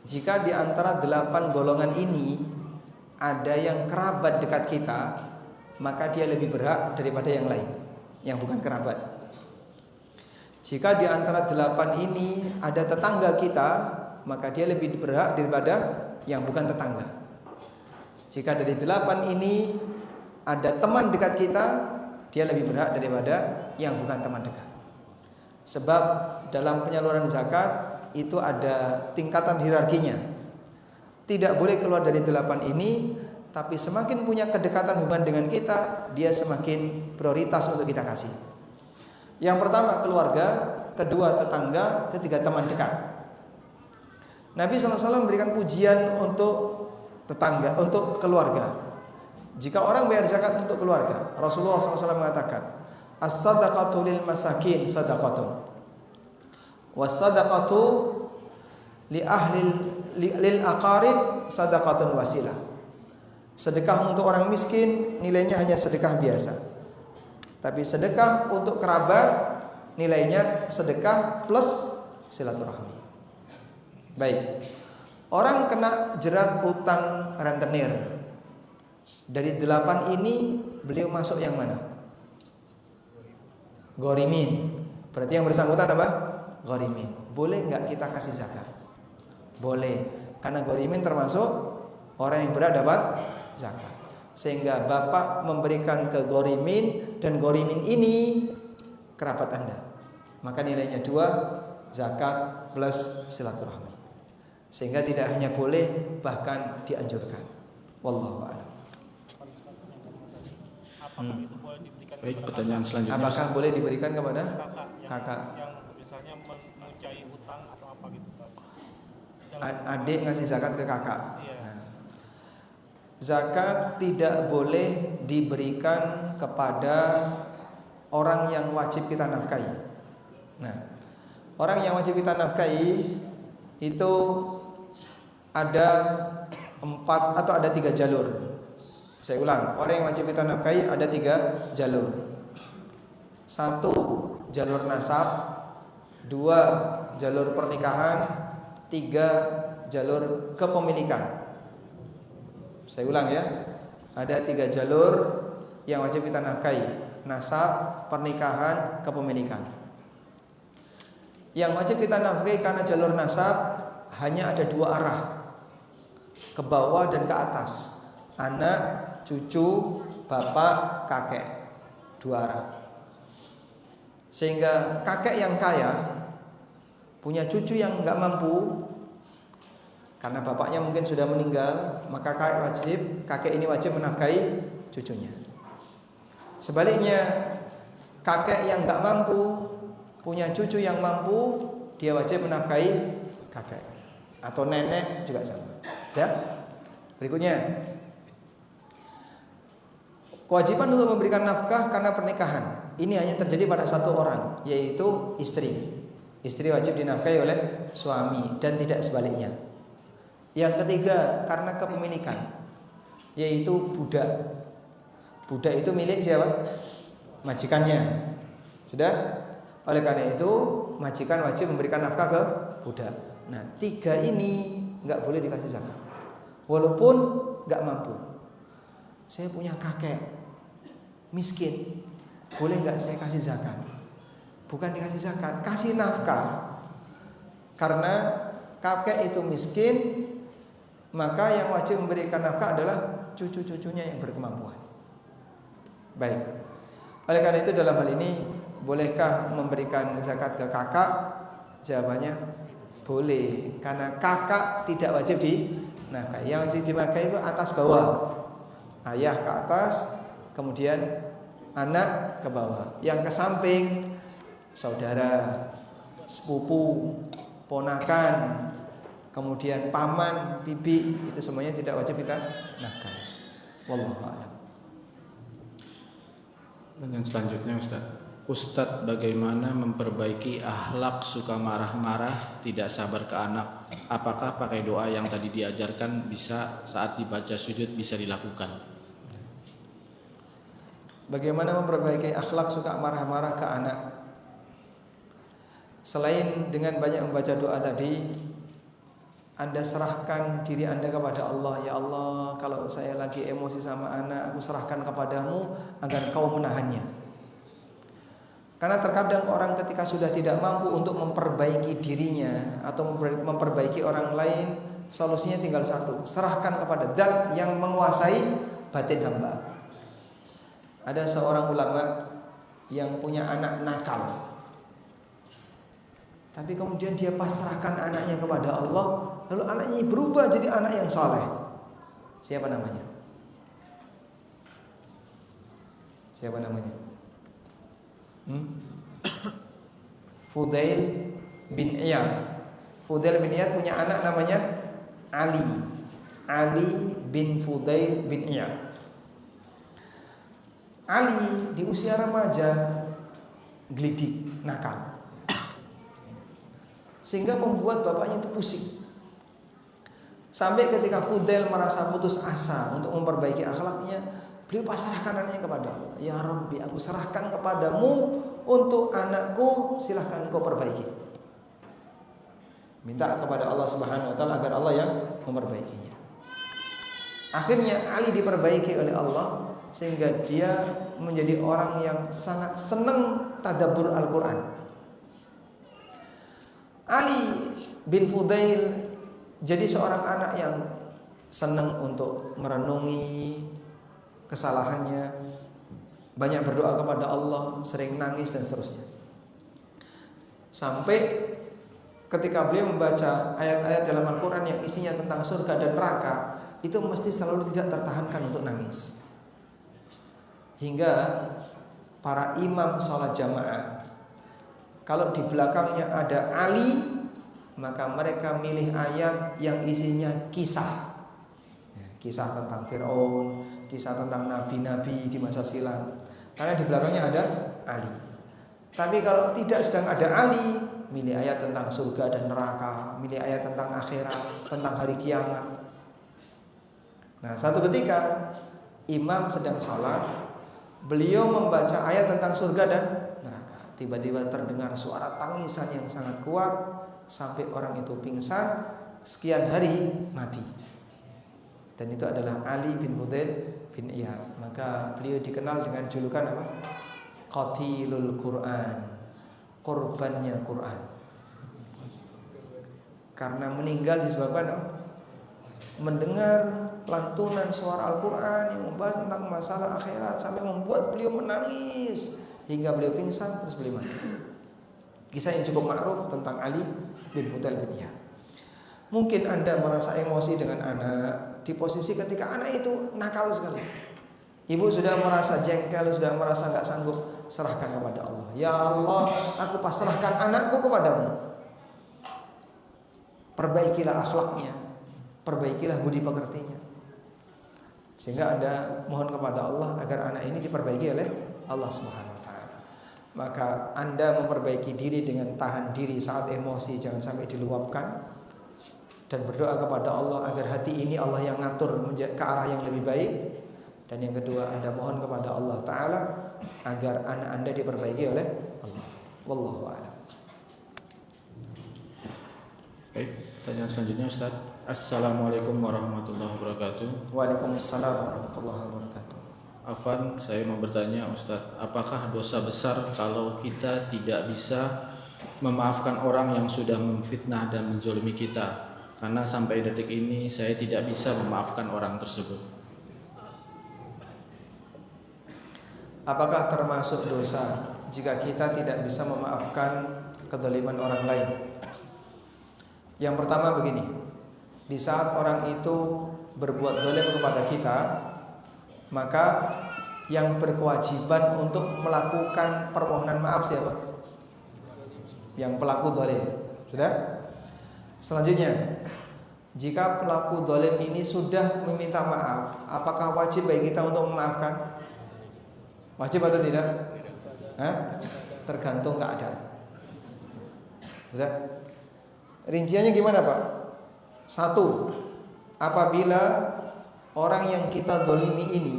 Speaker 2: Jika di antara 8 golongan ini ada yang kerabat dekat kita, maka dia lebih berhak daripada yang lain yang bukan kerabat. Jika di antara 8 ini ada tetangga kita, maka dia lebih berhak daripada yang bukan tetangga. Jika dari 8 ini ada teman dekat kita, dia lebih berhak daripada yang bukan teman dekat. Sebab dalam penyaluran zakat itu ada tingkatan hierarkinya. Tidak boleh keluar dari 8 ini, tapi semakin punya kedekatan hubungan dengan kita, dia semakin prioritas untuk kita kasih. Yang pertama keluarga, kedua tetangga, ketiga teman dekat. Nabi SAW memberikan pujian untuk tetangga, untuk keluarga. Jika orang bayar zakat untuk keluarga, Rasulullah SAW mengatakan, as-sadaqatu lil masakin sadaqatun, was-sadaqatu li ahli lil aqarib sadaqatun wasilah. Sedekah untuk orang miskin nilainya hanya sedekah biasa. Tapi sedekah untuk kerabat nilainya sedekah plus silaturahmi. Baik. Orang kena jerat utang rentenir. Dari 8 ini beliau masuk yang mana? Ghorimin. Berarti yang bersangkutan apa? Ghorimin. Boleh enggak kita kasih zakat? Boleh. Karena ghorimin termasuk orang yang berhak dapat zakat. Sehingga bapak memberikan ke ghorimin, dan ghorimin ini kerabat Anda, maka nilainya 2, zakat plus silaturahmi. Sehingga tidak hanya boleh, bahkan dianjurkan. Wallahu a'lam.
Speaker 3: Baik, pertanyaan selanjutnya.
Speaker 2: Apakah boleh diberikan kepada kakak?
Speaker 1: Yang misalnya mencari hutang atau apa gitu, Pak.
Speaker 2: Adik ngasih zakat ke kakak.
Speaker 1: Iya.
Speaker 2: Nah, zakat tidak boleh diberikan kepada orang yang wajib kita nafkahi. Nah, orang yang wajib kita nafkahi itu ada 4 atau ada 3 jalur. Saya ulang, orang yang wajib kita nafkahi ada 3 jalur. 1 jalur nasab, 2 jalur pernikahan, 3 jalur kepemilikan. Saya ulang ya. Ada 3 jalur yang wajib kita nafkahi: nasab, pernikahan, kepemilikan. Yang wajib kita nafkahi karena jalur nasab hanya ada 2 arah, ke bawah dan ke atas. Anak, cucu, bapak, kakek, 2 arah. Sehingga kakek yang kaya punya cucu yang enggak mampu, karena bapaknya mungkin sudah meninggal, maka kakek ini wajib menafkahi cucunya. Sebaliknya, kakek yang enggak mampu punya cucu yang mampu, dia wajib menafkahi kakek. Atau nenek juga sama. Ya. Berikutnya, kewajiban untuk memberikan nafkah karena pernikahan ini hanya terjadi pada 1 orang, yaitu istri. Istri wajib dinafkahi oleh suami dan tidak sebaliknya. Yang ketiga, karena kepemilikan, yaitu budak. Budak itu milik siapa? Majikannya. Sudah? Oleh karena itu, majikan wajib memberikan nafkah ke budak. Nah, 3 ini enggak boleh dikasih zakat, walaupun enggak mampu. Saya punya kakek miskin, boleh enggak saya kasih zakat? Bukan dikasih zakat, kasih nafkah. Karena kakek itu miskin, maka yang wajib memberikan nafkah adalah cucu-cucunya yang berkemampuan. Baik. Oleh karena itu dalam hal ini, bolehkah memberikan zakat ke kakak? Jawabannya boleh, karena kakak tidak wajib dinafkahi. Yang wajib dinafkahi itu atas bawah. Ayah ke atas, kemudian anak ke bawah. Yang ke samping, saudara, sepupu, ponakan, kemudian paman, bibi, itu semuanya tidak wajib kita nafkahi. Wallahu a'lam.
Speaker 3: Dan selanjutnya Ustadz, bagaimana memperbaiki akhlak suka marah-marah, tidak sabar ke anak? Apakah pakai doa yang tadi diajarkan bisa saat dibaca sujud bisa dilakukan?
Speaker 2: Bagaimana memperbaiki akhlak suka marah-marah ke anak? Selain dengan banyak membaca doa tadi, Anda serahkan diri Anda kepada Allah. Ya Allah, kalau saya lagi emosi sama anak, aku serahkan kepadamu agar kau menahannya. Karena terkadang orang ketika sudah tidak mampu untuk memperbaiki dirinya atau memperbaiki orang lain, solusinya tinggal 1, serahkan kepada Zat yang menguasai batin hamba. Ada seorang ulama yang punya anak nakal, tapi kemudian dia pasrahkan anaknya kepada Allah, lalu anaknya berubah jadi anak yang saleh. Siapa namanya? Siapa namanya? Fudail bin Iyad. Fudail bin Iyad punya anak namanya Ali. Ali bin Fudail bin Iyad. Ali di usia remaja gelidik, nakal, sehingga membuat bapaknya itu pusing. Sampai ketika Fudail merasa putus asa untuk memperbaiki akhlaknya, beliau pasrahkan anaknya kepada Allah. Ya Rabbi, aku serahkan kepadamu untuk anakku, silahkan engkau perbaiki. Minta kepada Allah Subhanahu wa taala agar Allah yang memperbaikinya. Akhirnya Ali diperbaiki oleh Allah, sehingga dia menjadi orang yang sangat senang tadabbur Al-Quran. Ali bin Fudail jadi seorang anak yang senang untuk merenungi kesalahannya, banyak berdoa kepada Allah, sering nangis dan seterusnya. Sampai ketika beliau membaca ayat-ayat dalam Al-Quran yang isinya tentang surga dan neraka, itu mesti selalu tidak tertahankan untuk nangis. Hingga para imam sholat jamaah, kalau di belakangnya ada Ali, maka mereka milih ayat yang isinya kisah. Kisah tentang Fir'aun, kisah tentang nabi-nabi di masa silam, karena di belakangnya ada Ali. Tapi kalau tidak sedang ada Ali, milih ayat tentang surga dan neraka, milih ayat tentang akhirat, tentang hari kiamat. Nah, satu ketika imam sedang sholat, Beliau membaca ayat tentang surga dan neraka. Tiba-tiba terdengar suara tangisan yang sangat kuat sampai orang itu pingsan, sekian hari mati. Dan itu adalah Ali bin Fudail bin Iyad. Maka beliau dikenal dengan julukan apa? Qatilul Quran, korbannya Quran. Karena meninggal disebabkan apa? Mendengar lantunan suara Al-Quran yang membahas tentang masalah akhirat sampai membuat beliau menangis hingga beliau pingsan terus beliau mati. Kisah yang cukup ma'ruf tentang Ali bin Fudail bin Iyad. Mungkin Anda merasa emosi dengan anak di posisi ketika anak itu nakal sekali. Ibu sudah merasa jengkel, sudah merasa gak sanggup, serahkan kepada Allah. Ya Allah, aku pasrahkan anakku kepadamu. Perbaikilah akhlaknya, perbaikilah budi pekertinya, sehingga Anda mohon kepada Allah agar anak ini diperbaiki oleh Allah Subhanahu wa taala. Maka Anda memperbaiki diri dengan tahan diri saat emosi, jangan sampai diluapkan, dan berdoa kepada Allah agar hati ini Allah yang ngatur ke arah yang lebih baik. Dan yang kedua, Anda mohon kepada Allah taala agar anak Anda diperbaiki oleh Allah. Wallahu a'lam.
Speaker 3: Baik, pertanyaan selanjutnya Ustaz. Assalamualaikum warahmatullahi wabarakatuh.
Speaker 2: Waalaikumsalam warahmatullahi wabarakatuh.
Speaker 3: Afan, saya mau bertanya Ustaz, apakah dosa besar kalau kita tidak bisa memaafkan orang yang sudah memfitnah dan menzolimi kita? Karena sampai detik ini saya tidak bisa memaafkan orang tersebut.
Speaker 2: Apakah termasuk dosa jika kita tidak bisa memaafkan kezaliman orang lain? Yang pertama begini, di saat orang itu berbuat zalim kepada kita, maka yang berkewajiban untuk melakukan permohonan maaf siapa? Yang pelaku zalim. Sudah? Selanjutnya, jika pelaku zalim ini sudah meminta maaf, apakah wajib bagi kita untuk memaafkan? Wajib atau tidak? Tergantung keadaan. Sudah? Rinciannya gimana Pak? 1. Apabila orang yang kita zalimi ini,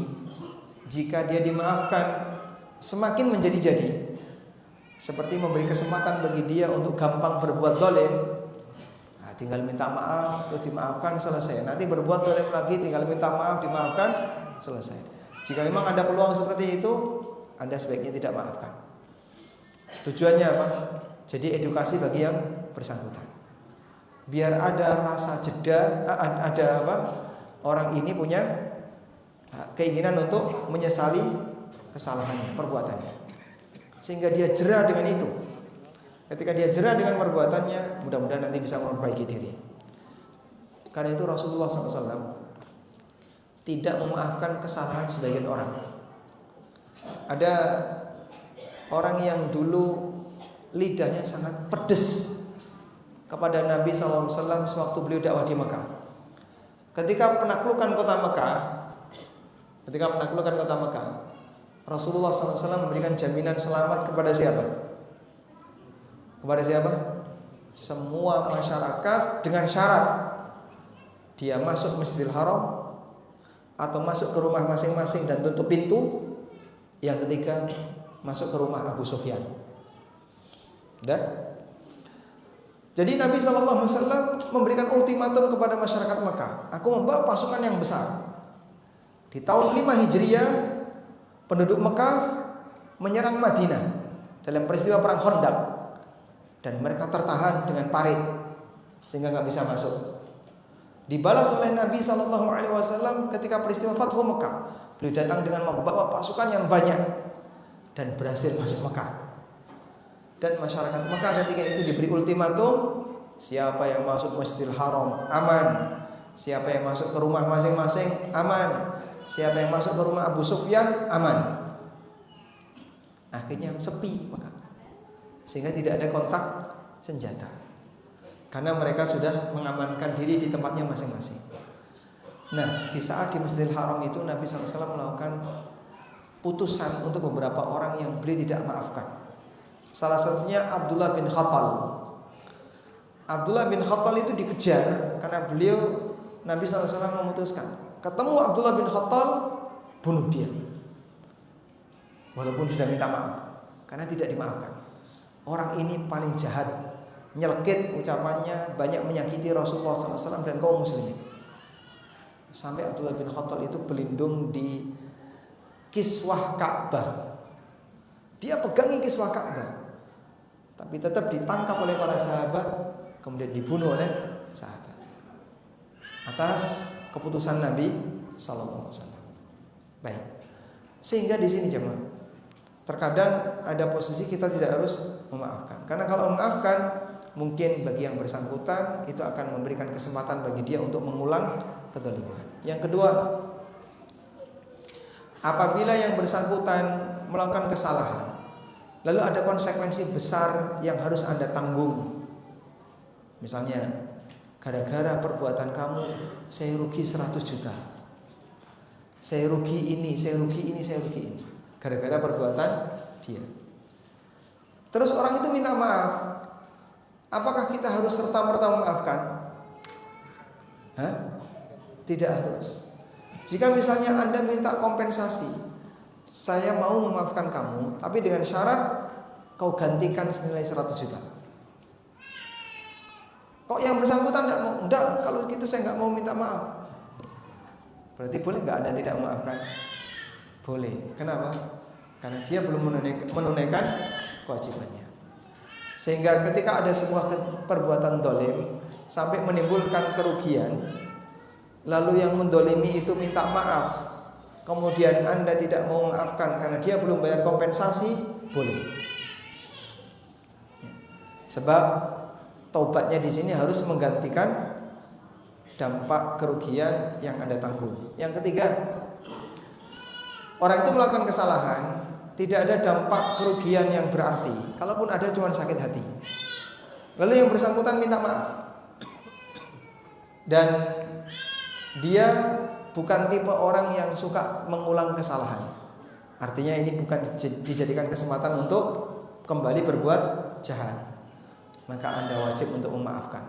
Speaker 2: jika dia dimaafkan, semakin menjadi-jadi, seperti memberi kesempatan bagi dia untuk gampang berbuat zalim, nah, tinggal minta maaf, terus dimaafkan, selesai. Nanti berbuat zalim lagi, tinggal minta maaf, dimaafkan, selesai. Jika memang ada peluang seperti itu, Anda sebaiknya tidak maafkan. Tujuannya apa? Jadi edukasi bagi yang bersangkutan. Biar ada rasa jeda, ada apa? Orang ini punya keinginan untuk menyesali kesalahannya, perbuatannya, sehingga dia jera dengan itu. Ketika dia jera dengan perbuatannya, mudah-mudahan nanti bisa memperbaiki diri. Karena itu Rasulullah SAW tidak memaafkan kesalahan sebagian orang. Ada orang yang dulu lidahnya sangat pedas kepada Nabi SAW sewaktu beliau dakwah di Mekah. Ketika penaklukan kota Mekah, Rasulullah SAW memberikan jaminan selamat kepada siapa? Kepada siapa? Semua masyarakat, dengan syarat dia masuk Masjidil Haram atau masuk ke rumah masing-masing dan tutup pintu. Yang ketiga, masuk ke rumah Abu Sufyan. Dah? Jadi Nabi SAW memberikan ultimatum kepada masyarakat Mekah. Aku membawa pasukan yang besar. Di tahun 5 Hijriah, penduduk Mekah menyerang Madinah dalam peristiwa perang Khandaq, dan mereka tertahan dengan parit sehingga nggak bisa masuk. Dibalas oleh Nabi SAW ketika peristiwa Fathu Mekah. Beliau datang dengan membawa pasukan yang banyak dan berhasil masuk Mekah. Dan masyarakat Mekah ketika itu diberi ultimatum, siapa yang masuk Masjidil Haram aman, siapa yang masuk ke rumah masing-masing aman, siapa yang masuk ke rumah Abu Sufyan aman. Akhirnya sepi Mekah, sehingga tidak ada kontak senjata, karena mereka sudah mengamankan diri di tempatnya masing-masing. Nah, di saat di Masjidil Haram itu Nabi SAW melakukan putusan untuk beberapa orang yang beliau tidak maafkan. Salah satunya Abdullah bin Khattal. Abdullah bin Khattal itu dikejar karena beliau, Nabi SAW memutuskan, ketemu Abdullah bin Khattal, bunuh dia. walaupun sudah minta maaf, karena tidak dimaafkan. Orang ini paling jahat, nyelkit ucapannya, banyak menyakiti Rasulullah SAW dan kaum muslimin. Sampai Abdullah bin Khattab itu berlindung di kiswah Ka'bah. Dia pegangi kiswah Ka'bah, tapi tetap ditangkap oleh para sahabat, kemudian dibunuh oleh sahabat atas keputusan Nabi SAW. Baik. Sehingga di sini jemaah, terkadang ada posisi kita tidak harus memaafkan. Karena kalau memaafkan, mungkin bagi yang bersangkutan itu akan memberikan kesempatan bagi dia untuk mengulang kezaliman. Yang kedua, apabila yang bersangkutan melakukan kesalahan, lalu ada konsekuensi besar yang harus Anda tanggung. Misalnya, gara-gara perbuatan kamu saya rugi 100 juta. Saya rugi ini, saya rugi ini, saya rugi ini. Gara-gara perbuatan dia. Terus orang itu minta maaf. Apakah kita harus serta-merta memaafkan? Tidak harus. Jika misalnya Anda minta kompensasi, saya mau memaafkan kamu, tapi dengan syarat kau gantikan senilai 100 juta. Kok yang bersangkutan tidak mau? Enggak, kalau gitu saya nggak mau minta maaf. Berarti boleh nggak Anda tidak memaafkan? Boleh. Kenapa? Karena dia belum menunaikan kewajibannya. Sehingga ketika ada sebuah perbuatan dolim sampai menimbulkan kerugian, lalu yang mendolimi itu minta maaf, kemudian Anda tidak mau memaafkan karena dia belum bayar kompensasi, boleh. Sebab taubatnya di sini harus menggantikan dampak kerugian yang Anda tanggung. Yang ketiga, orang itu melakukan kesalahan, tidak ada dampak kerugian yang berarti. Kalaupun ada, cuma sakit hati. Lalu yang bersangkutan minta maaf, dan dia bukan tipe orang yang suka mengulang kesalahan. Artinya ini bukan dijadikan kesempatan untuk kembali berbuat jahat. Maka Anda wajib untuk memaafkan.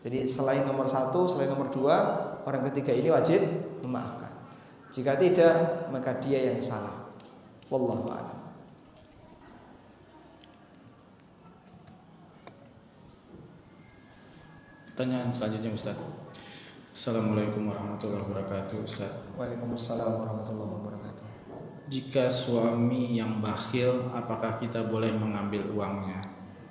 Speaker 2: Jadi selain nomor 1, selain nomor 2, orang ketiga ini wajib memaafkan. Jika tidak, maka dia yang salah. Wallahu a'lam.
Speaker 3: Pertanyaan selanjutnya Ustaz. Assalamualaikum warahmatullahi wabarakatuh Ustaz.
Speaker 2: Waalaikumsalam warahmatullahi wabarakatuh.
Speaker 3: Jika suami yang bakhil, apakah kita boleh mengambil uangnya?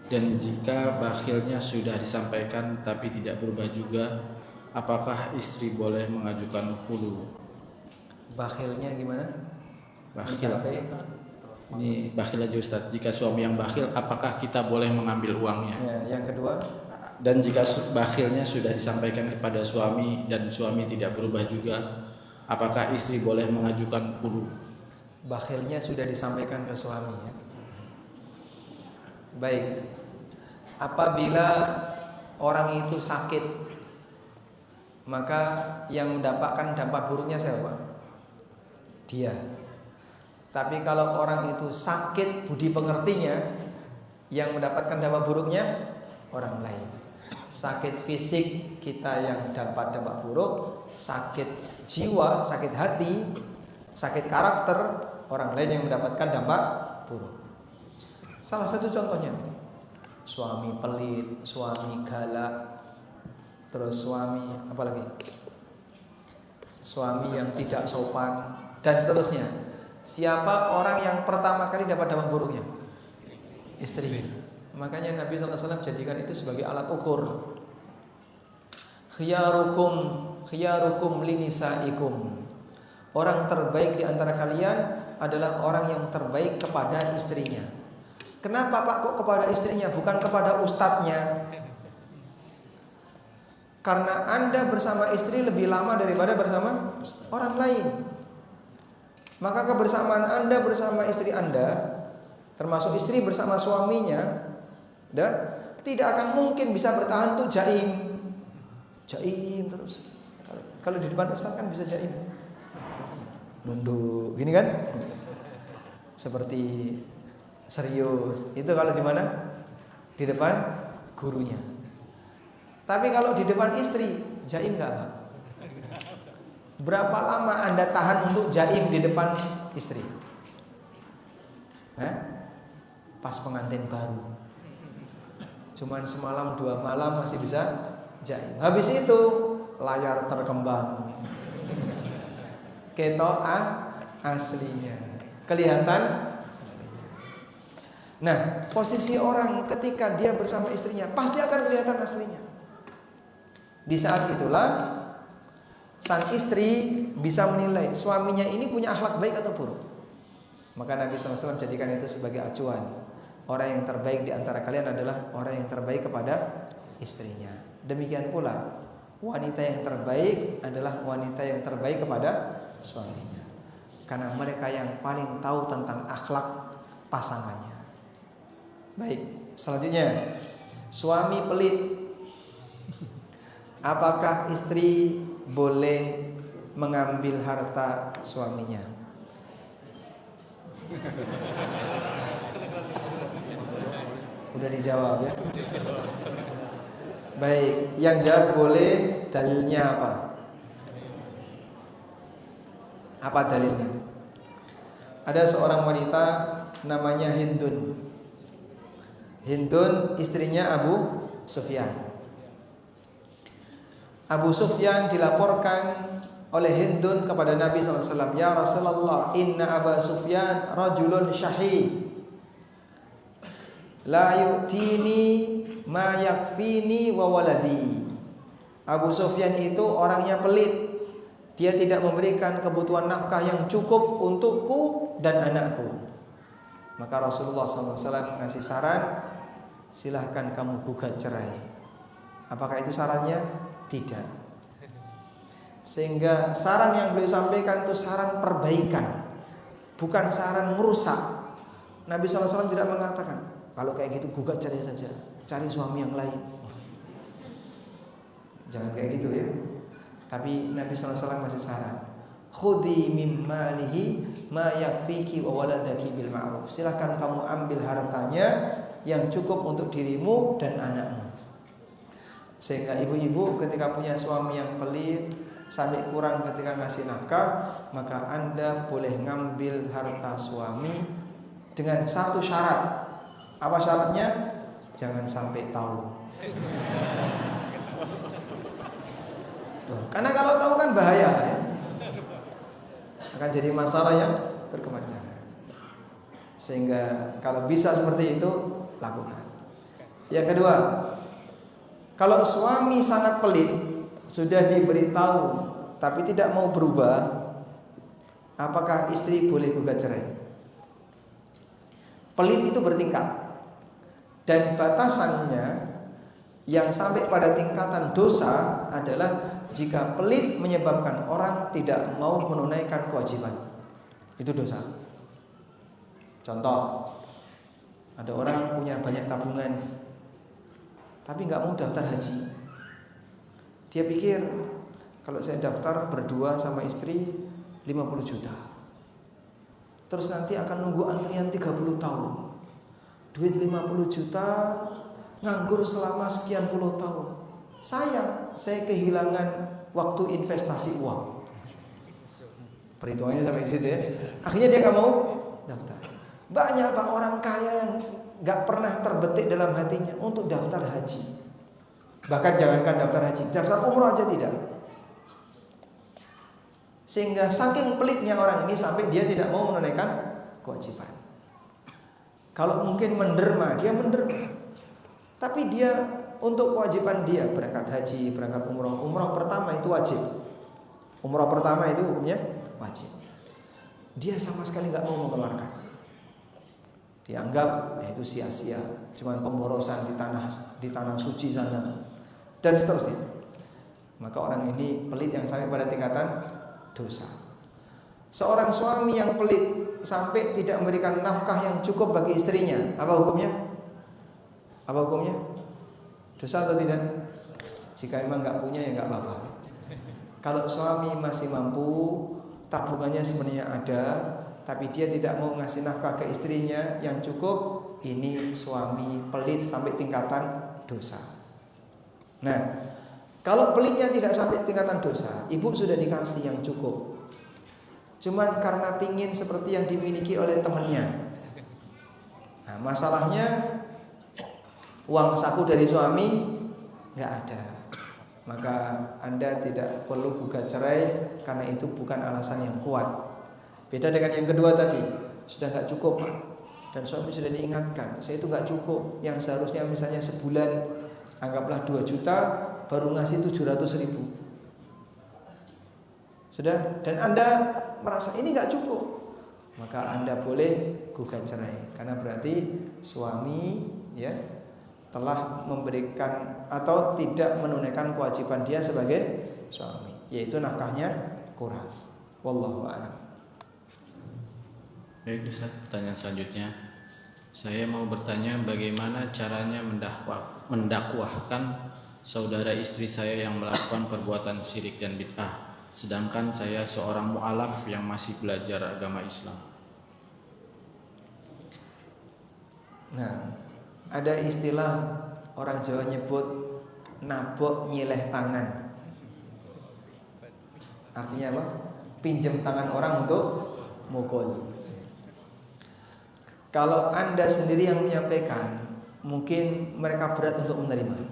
Speaker 3: Dan jika bakhilnya sudah disampaikan tapi tidak berubah juga, apakah istri boleh mengajukan khulu?
Speaker 2: Bakhilnya gimana?
Speaker 3: Bakhil. Ini bakhil aja Ustaz. Jika suami yang bakhil, apakah kita boleh mengambil uangnya?
Speaker 2: Ya, yang kedua,
Speaker 3: dan jika bakhilnya sudah disampaikan kepada suami dan suami tidak berubah juga, apakah istri boleh mengajukan khulu?
Speaker 2: bakhilnya sudah disampaikan ke suami ya. Baik. Apabila orang itu sakit, maka yang mendapatkan dampak buruknya siapa? Dia. Tapi kalau orang itu sakit budi pengertinya, yang mendapatkan dampak buruknya orang lain. Sakit fisik kita yang dapat dampak buruk, sakit jiwa, sakit hati, sakit karakter orang lain yang mendapatkan dampak buruk. Salah satu contohnya tadi, suami pelit, suami galak, terus suami apa lagi? Suami yang tidak sopan dan seterusnya. Siapa orang yang pertama kali dapat dampak buruknya? Istri. Makanya Nabi SAW jadikan itu sebagai alat ukur. Khiyarukum linisaikum. Orang terbaik di antara kalian adalah orang yang terbaik kepada istrinya. Kenapa Pak kok kepada istrinya, bukan kepada ustadznya? Karena Anda bersama istri lebih lama daripada bersama orang lain. Maka kebersamaan Anda bersama istri Anda, termasuk istri bersama suaminya, tidak akan mungkin bisa bertahan tuh jaim terus. Kalau di depan ustaz kan bisa jaim, nunduk gini kan, seperti serius. Itu kalau di mana? Di depan gurunya. Tapi kalau di depan istri, jaim nggak Pak? Berapa lama Anda tahan untuk jaim di depan istri? pas pengantin baru. Cuman semalam 2 malam masih bisa jahit. Habis itu layar terkembang. Ketok aslinya. Kelihatan aslinya. Nah, posisi orang ketika dia bersama istrinya pasti akan kelihatan aslinya. Di saat itulah sang istri bisa menilai suaminya ini punya akhlak baik atau buruk. Maka Nabi SAW jadikan itu sebagai acuan. Orang yang terbaik di antara kalian adalah orang yang terbaik kepada istrinya. Demikian pula wanita yang terbaik adalah wanita yang terbaik kepada suaminya. Karena mereka yang paling tahu tentang akhlak pasangannya. Baik, selanjutnya suami pelit. Apakah istri boleh mengambil harta suaminya? Udah dijawab ya. Baik, yang jawab boleh, dalilnya apa? Apa dalilnya? Ada seorang wanita namanya Hindun. Hindun istrinya Abu Sufyan. Abu Sufyan dilaporkan oleh Hindun kepada Nabi SAW. Ya Rasulullah, inna Abu Sufyan rajulun syahid, la yu'tini ma yakfini wa waladi. Abu Sufyan itu orangnya pelit. Dia tidak memberikan kebutuhan nafkah yang cukup untukku dan anakku. Maka Rasulullah SAW ngasih saran, silahkan kamu gugat cerai. Apakah itu sarannya? Tidak. Sehingga saran yang beliau sampaikan itu saran perbaikan, bukan saran merusak. Nabi SAW tidak mengatakan, kalau kayak gitu gugat cerai saja, cari suami yang lain. Jangan kayak gitu ya. Tapi Nabi SAW masih saran, khudhi min malihi ma yakfiki wa waladaki bil ma'ruf. Silakan kamu ambil hartanya yang cukup untuk dirimu dan anakmu. Sehingga ibu-ibu ketika punya suami yang pelit sampai kurang ketika ngasih nafkah, maka Anda boleh ngambil harta suami dengan satu syarat. Apa syaratnya? Jangan sampai tahu. Karena kalau tahu kan bahaya ya. Akan jadi masalah yang berkepanjangan. Sehingga kalau bisa seperti itu, lakukan. Yang kedua, kalau suami sangat pelit, sudah diberitahu tapi tidak mau berubah, apakah istri boleh gugat cerai? Pelit itu bertingkat, dan batasannya yang sampai pada tingkatan dosa adalah jika pelit menyebabkan orang tidak mau menunaikan kewajiban. Itu dosa. Contoh, ada orang punya banyak tabungan tapi nggak mau daftar haji. Dia pikir kalau saya daftar berdua sama istri 50 juta, terus nanti akan nunggu antrian 30 tahun. Duit 50 juta nganggur selama sekian puluh tahun. Sayang, saya kehilangan waktu investasi uang. Perhitungannya sampai situ ya. Akhirnya dia nggak mau daftar. Banyak Pak orang kaya yang nggak pernah terbetik dalam hatinya untuk daftar haji. Bahkan jangankan daftar haji, daftar umroh aja tidak. Sehingga saking pelitnya orang ini sampai dia tidak mau menunaikan kewajiban. Kalau mungkin menderma, dia menderma. Tapi dia untuk kewajiban dia berangkat haji, berangkat umroh. Umroh pertama itu wajib. Umroh pertama itu hukumnya wajib. Dia sama sekali nggak mau mengeluarkan. Dianggap itu sia-sia, cuman pemborosan di tanah suci sana dan seterusnya. Maka orang ini pelit yang sampai pada tingkatan dosa. Seorang suami yang pelit sampai tidak memberikan nafkah yang cukup bagi istrinya, apa hukumnya? Apa hukumnya? Dosa atau tidak? Jika emang nggak punya ya nggak apa-apa. Kalau suami masih mampu, tabungannya sebenarnya ada, tapi dia tidak mau ngasih nafkah ke istrinya yang cukup, ini suami pelit sampai tingkatan dosa. Nah, kalau pelitnya tidak sampai tingkatan dosa, ibu sudah dikasih yang cukup, cuman karena pingin seperti yang dimiliki oleh temannya. Nah, Nah, masalahnya uang saku dari suami nggak ada, maka Anda tidak perlu gugat cerai karena itu bukan alasan yang kuat. Beda dengan yang kedua tadi, sudah nggak cukup Pak, dan suami sudah diingatkan, saya itu nggak cukup, yang seharusnya misalnya sebulan anggaplah 2 juta, baru ngasih 700.000 sudah, dan Anda merasa ini nggak cukup, maka Anda boleh gugat cerai, karena berarti suami ya telah memberikan atau tidak menunaikan kewajiban dia sebagai suami, yaitu nafkahnya kurang. Wallahu a'lam.
Speaker 3: Baik Ustaz, pertanyaan selanjutnya, saya mau bertanya bagaimana caranya mendakwahkan saudara istri saya yang melakukan perbuatan syirik dan bid'ah, sedangkan saya seorang mu'alaf yang masih belajar agama Islam.
Speaker 2: Nah, ada istilah orang Jawa nyebut nabok nyileh tangan. Artinya apa? Pinjam tangan orang untuk mukul. Kalau Anda sendiri yang menyampaikan, mungkin mereka berat untuk menerima.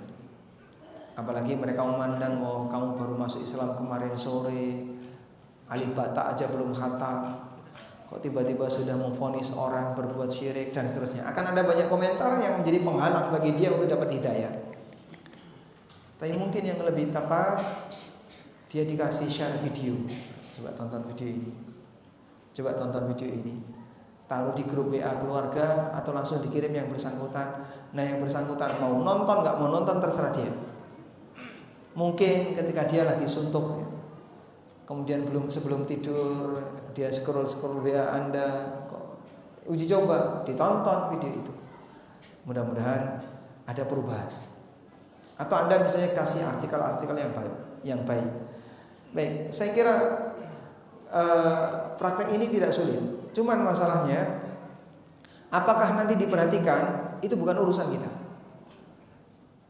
Speaker 2: Apalagi mereka memandang, oh kamu baru masuk Islam kemarin sore, alif bata aja belum khatam, kok tiba-tiba sudah memvonis orang berbuat syirik dan seterusnya. Akan ada banyak komentar yang menjadi penghalang bagi dia untuk dapat hidayah. Tapi mungkin yang lebih tepat, dia dikasih share video. Coba tonton video ini. Coba tonton video ini. Taruh di grup WA keluarga atau langsung dikirim yang bersangkutan. Nah, yang bersangkutan mau nonton nggak mau nonton terserah dia. Mungkin ketika dia lagi suntuk, kemudian sebelum tidur dia scroll WA Anda, kok uji coba ditonton video itu. Mudah-mudahan ada perubahan. Atau Anda misalnya kasih artikel-artikel yang baik. Baik, saya kira praktek ini tidak sulit. Cuman masalahnya, apakah nanti diperhatikan, itu bukan urusan kita.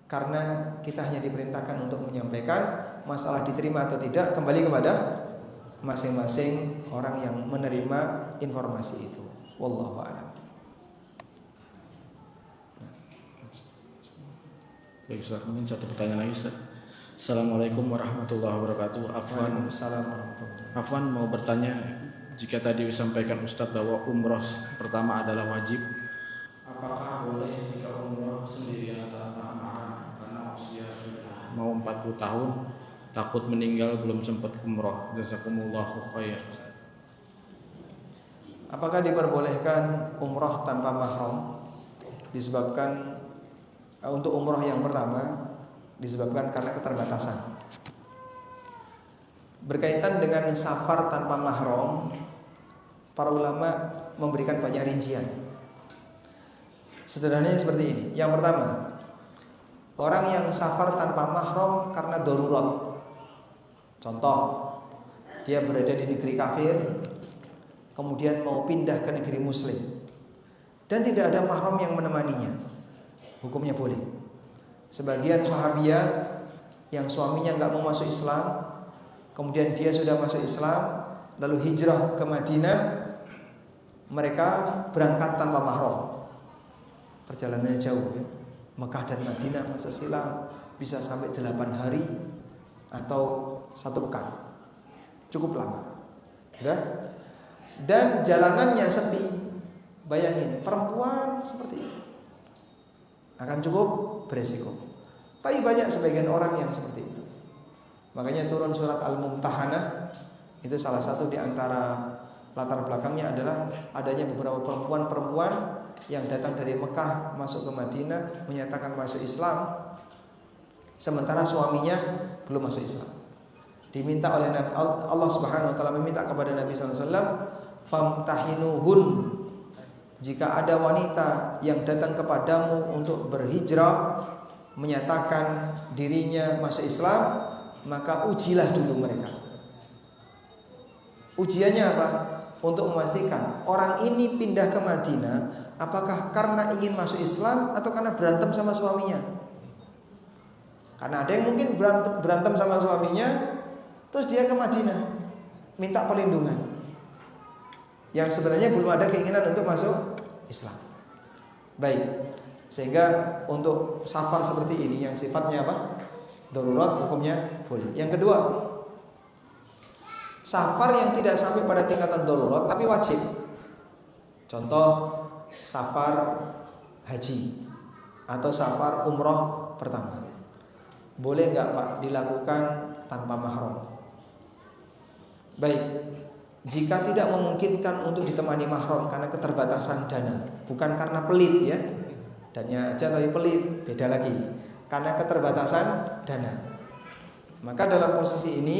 Speaker 2: Karena kita hanya diperintahkan untuk menyampaikan, masalah diterima atau tidak kembali kepada masing-masing orang yang menerima informasi itu. Wallahu a'lam.
Speaker 3: Baik Ustaz, mungkin satu pertanyaan lagi Ustaz. Assalamualaikum warahmatullahi wabarakatuh. Afwan mau bertanya, jika tadi disampaikan Ustaz bahwa umroh pertama adalah wajib, apakah boleh jika umroh sendirian tanpa mahram karena usia sudah mau 40 tahun, takut meninggal belum sempat umroh? Jazakumullahu khair.
Speaker 2: Apakah diperbolehkan umroh tanpa mahram? Disebabkan untuk umroh yang pertama disebabkan karena keterbatasan. Berkaitan dengan safar tanpa mahram, para ulama memberikan banyak rincian. Sederhananya seperti ini. Yang pertama, orang yang safar tanpa mahram karena darurat. Contoh, dia berada di negeri kafir, kemudian mau pindah ke negeri muslim, dan tidak ada mahram yang menemaninya. Hukumnya boleh. Sebagian sahabiat yang suaminya nggak mau masuk Islam, kemudian dia sudah masuk Islam, lalu hijrah ke Madinah, mereka berangkat tanpa mahram. Perjalanannya jauh ya. Mekah dan Madinah masa silam bisa sampai 8 hari atau 1 pekan. Cukup lama. Ya? Dan jalanannya sepi. Bayangin, perempuan seperti itu akan cukup beresiko. Tapi banyak sebagian orang yang seperti itu. Makanya turun surat Al-Mumtahanah. Itu salah satu di antara latar belakangnya adalah adanya beberapa perempuan-perempuan yang datang dari Mekah masuk ke Madinah menyatakan masuk Islam, sementara suaminya belum masuk Islam. Diminta oleh Nabi, Allah Subhanahu wa taala meminta kepada Nabi sallallahu alaihi wasallam, famtahinuhun, jika ada wanita yang datang kepadamu untuk berhijrah menyatakan dirinya masuk Islam, maka ujilah dulu mereka. Ujiannya apa? Untuk memastikan orang ini pindah ke Madinah apakah karena ingin masuk Islam atau karena berantem sama suaminya. Karena ada yang mungkin berantem sama suaminya, terus dia ke Madinah minta perlindungan, yang sebenarnya belum ada keinginan untuk masuk Islam. Baik. Sehingga untuk safar seperti ini yang sifatnya apa? Darurat, hukumnya boleh. Yang kedua, safar yang tidak sampai pada tingkatan darurat tapi wajib. Contoh safar haji atau safar umroh pertama. Boleh nggak Pak dilakukan tanpa mahram? Baik, jika tidak memungkinkan untuk ditemani mahram karena keterbatasan dana, bukan karena pelit ya, dannya aja tapi pelit, beda lagi. Karena keterbatasan dana, maka dalam posisi ini,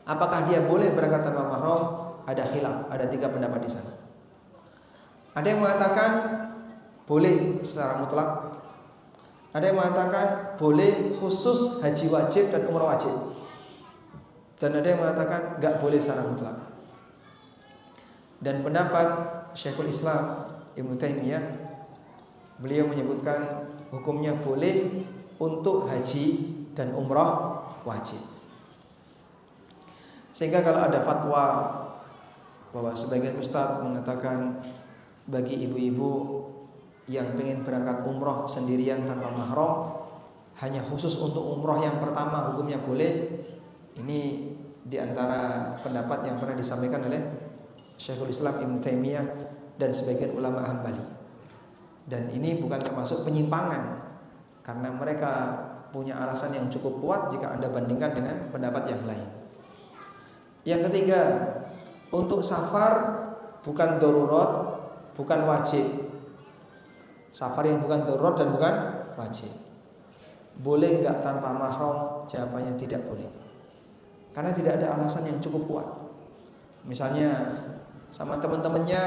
Speaker 2: apakah dia boleh berangkat tanpa mahram? Ada khilaf, ada 3 pendapat di sana. Ada yang mengatakan boleh secara mutlak. Ada yang mengatakan boleh khusus haji wajib dan umrah wajib. Dan ada yang mengatakan enggak boleh secara mutlak. Dan pendapat Syekhul Islam Ibnu Taimiyah, beliau menyebutkan hukumnya boleh untuk haji dan umrah wajib. Sehingga kalau ada fatwa bahwa sebagian ustadz mengatakan bagi ibu-ibu yang pengen berangkat umroh sendirian tanpa mahram, hanya khusus untuk umroh yang pertama hukumnya boleh. Ini diantara pendapat yang pernah disampaikan oleh Syekhul Islam Ibnu Taimiyah dan sebagian ulama Hambali. Dan ini bukan termasuk penyimpangan, karena mereka punya alasan yang cukup kuat jika Anda bandingkan dengan pendapat yang lain. Yang ketiga, untuk safar bukan darurat, bukan wajib. Safar yang bukan darurat dan bukan wajib. Boleh enggak tanpa mahram? Jawabannya tidak boleh. Karena tidak ada alasan yang cukup kuat. Misalnya sama teman-temannya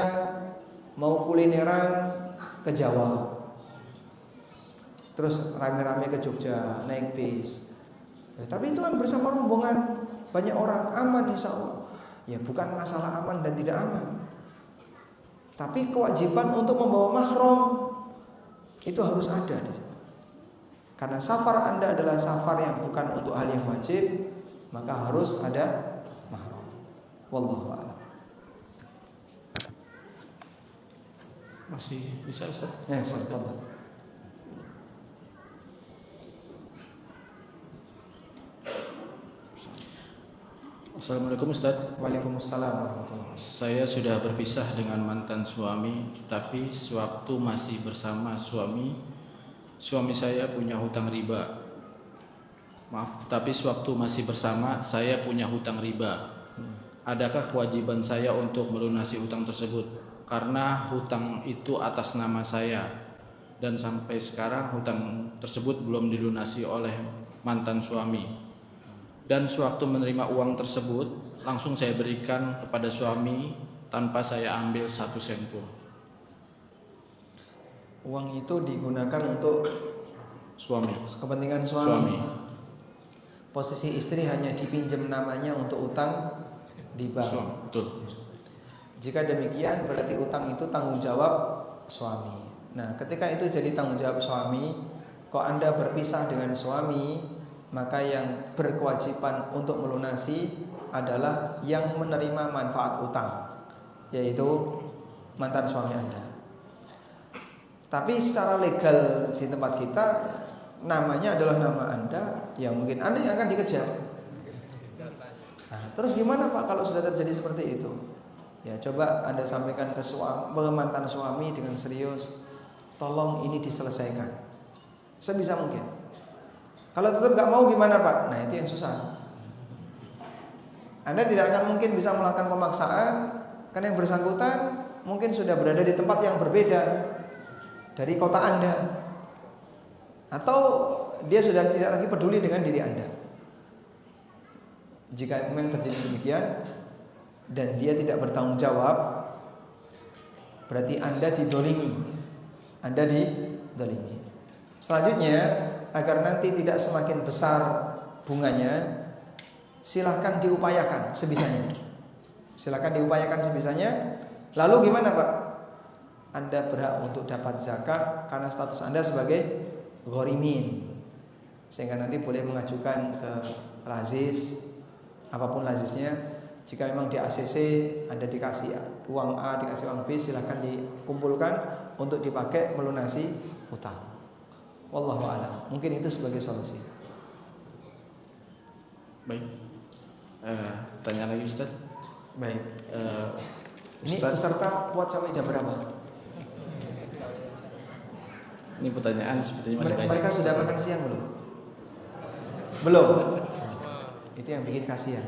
Speaker 2: mau kulineran ke Jawa, terus rame-rame ke Jogja naik bis. Tapi itu kan bersama rombongan banyak orang, aman insya Allah. Ya bukan masalah aman dan tidak aman, tapi kewajiban untuk membawa mahram itu harus ada di situ. Karena safar Anda adalah safar yang bukan untuk hal yang wajib, maka harus ada mahram. Wallahu a'lam.
Speaker 3: Masih bisa Ustaz?
Speaker 2: Ya, silakan.
Speaker 3: Assalamualaikum Ustaz.
Speaker 2: Waalaikumsalam warahmatullahi wabarakatuh.
Speaker 3: Saya sudah berpisah dengan mantan suami, tapi sewaktu masih bersama suami saya punya hutang riba. Tapi sewaktu masih bersama saya punya hutang riba. Adakah kewajiban saya untuk melunasi hutang tersebut? Karena hutang itu atas nama saya dan sampai sekarang hutang tersebut belum dilunasi oleh mantan suami. Dan sewaktu menerima uang tersebut langsung saya berikan kepada suami tanpa saya ambil 1 sen pun.
Speaker 2: Uang itu digunakan untuk
Speaker 3: Suami.
Speaker 2: kepentingan suami. Posisi istri hanya dipinjam namanya untuk utang di bank.
Speaker 3: Suami, betul.
Speaker 2: Jika demikian berarti utang itu tanggung jawab suami. Nah, ketika itu jadi tanggung jawab suami, kok Anda berpisah dengan suami, maka yang berkewajiban untuk melunasi adalah yang menerima manfaat utang, yaitu mantan suami Anda. Tapi secara legal di tempat kita namanya adalah nama Anda, ya mungkin Anda yang akan dikejar. Nah, terus gimana Pak kalau sudah terjadi seperti itu? Ya coba Anda sampaikan ke mantan suami dengan serius, tolong ini diselesaikan sebisa mungkin. Kalau tetap gak mau gimana Pak? Nah itu yang susah. Anda tidak akan mungkin bisa melakukan pemaksaan, karena yang bersangkutan mungkin sudah berada di tempat yang berbeda dari kota Anda, atau dia sudah tidak lagi peduli dengan diri Anda. Jika memang terjadi demikian dan dia tidak bertanggung jawab, berarti Anda didolimi. Anda didolimi. Selanjutnya, agar nanti tidak semakin besar bunganya, silahkan diupayakan sebisanya. Silahkan diupayakan sebisanya. Lalu gimana Pak? Anda berhak untuk dapat zakat karena status Anda sebagai ghorimin, sehingga nanti boleh mengajukan ke lazis, apapun lazisnya. Jika memang di ACC Anda dikasih uang A dikasih uang B, silahkan dikumpulkan untuk dipakai melunasi utang. Wallahu a'lam. Mungkin itu sebagai solusi.
Speaker 3: Baik. Tanya lagi Ustaz.
Speaker 2: Baik. Ini
Speaker 3: Ustaz,
Speaker 2: peserta kuat sampai jam berapa?
Speaker 3: ini pertanyaan sepertinya masih banyak.
Speaker 2: Mereka sudah makan siang belum? Belum. Itu yang bikin kasihan.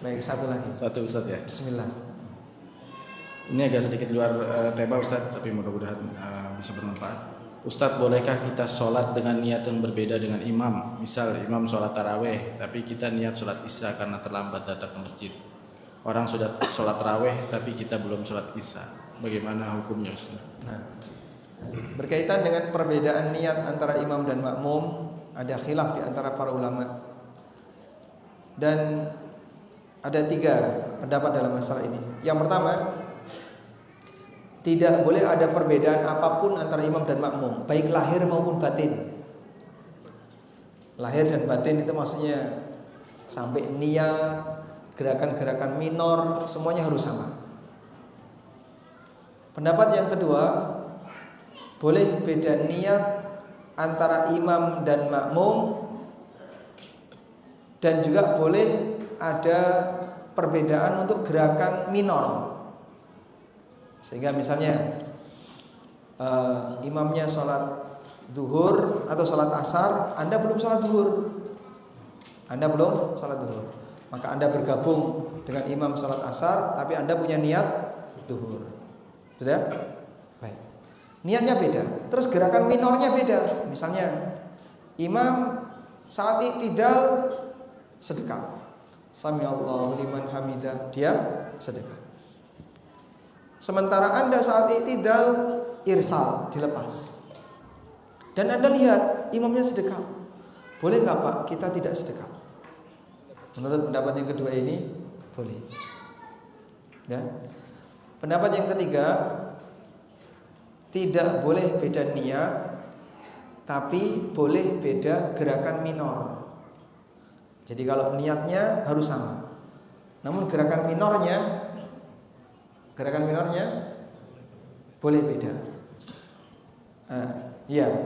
Speaker 2: Baik, satu lagi.
Speaker 3: Satu Ustaz ya.
Speaker 2: Bismillah.
Speaker 3: Ini agak sedikit luar tema Ustaz, tapi mudah-mudahan bisa bermanfaat. Ustaz, bolehkah kita sholat dengan niat yang berbeda dengan imam? Misal imam sholat taraweh, tapi kita niat sholat isya karena terlambat datang ke masjid. Orang sudah sholat taraweh, tapi kita belum sholat isya. Bagaimana hukumnya Ustaz?
Speaker 2: Nah, berkaitan dengan perbedaan niat antara imam dan makmum, ada khilaf di antara para ulama. Dan ada 3 pendapat dalam masalah ini. Yang pertama, tidak boleh ada perbedaan apapun antara imam dan makmum, baik lahir maupun batin. Lahir dan batin itu maksudnya sampai niat, gerakan-gerakan minor, semuanya harus sama. Pendapat yang kedua, boleh beda niat antara imam dan makmum, dan juga boleh ada perbedaan untuk gerakan minor. Sehingga misalnya imamnya sholat duhur atau sholat asar, Anda belum sholat duhur, maka Anda bergabung dengan imam sholat asar, tapi Anda punya niat duhur. Sudah? Baik. Niatnya beda, terus gerakan minornya beda. Misalnya imam saat i'tidal sedekap, Sami Allahu liman hamidah, dia sedekap. Sementara Anda saat i'tidal irsal, dilepas. Dan Anda lihat imamnya sedekap. Boleh nggak Pak kita tidak sedekap? Menurut pendapat yang kedua ini boleh. Ya. Pendapat yang ketiga, tidak boleh beda niat, tapi boleh beda gerakan minor. Jadi kalau niatnya harus sama, namun gerakan minornya boleh beda.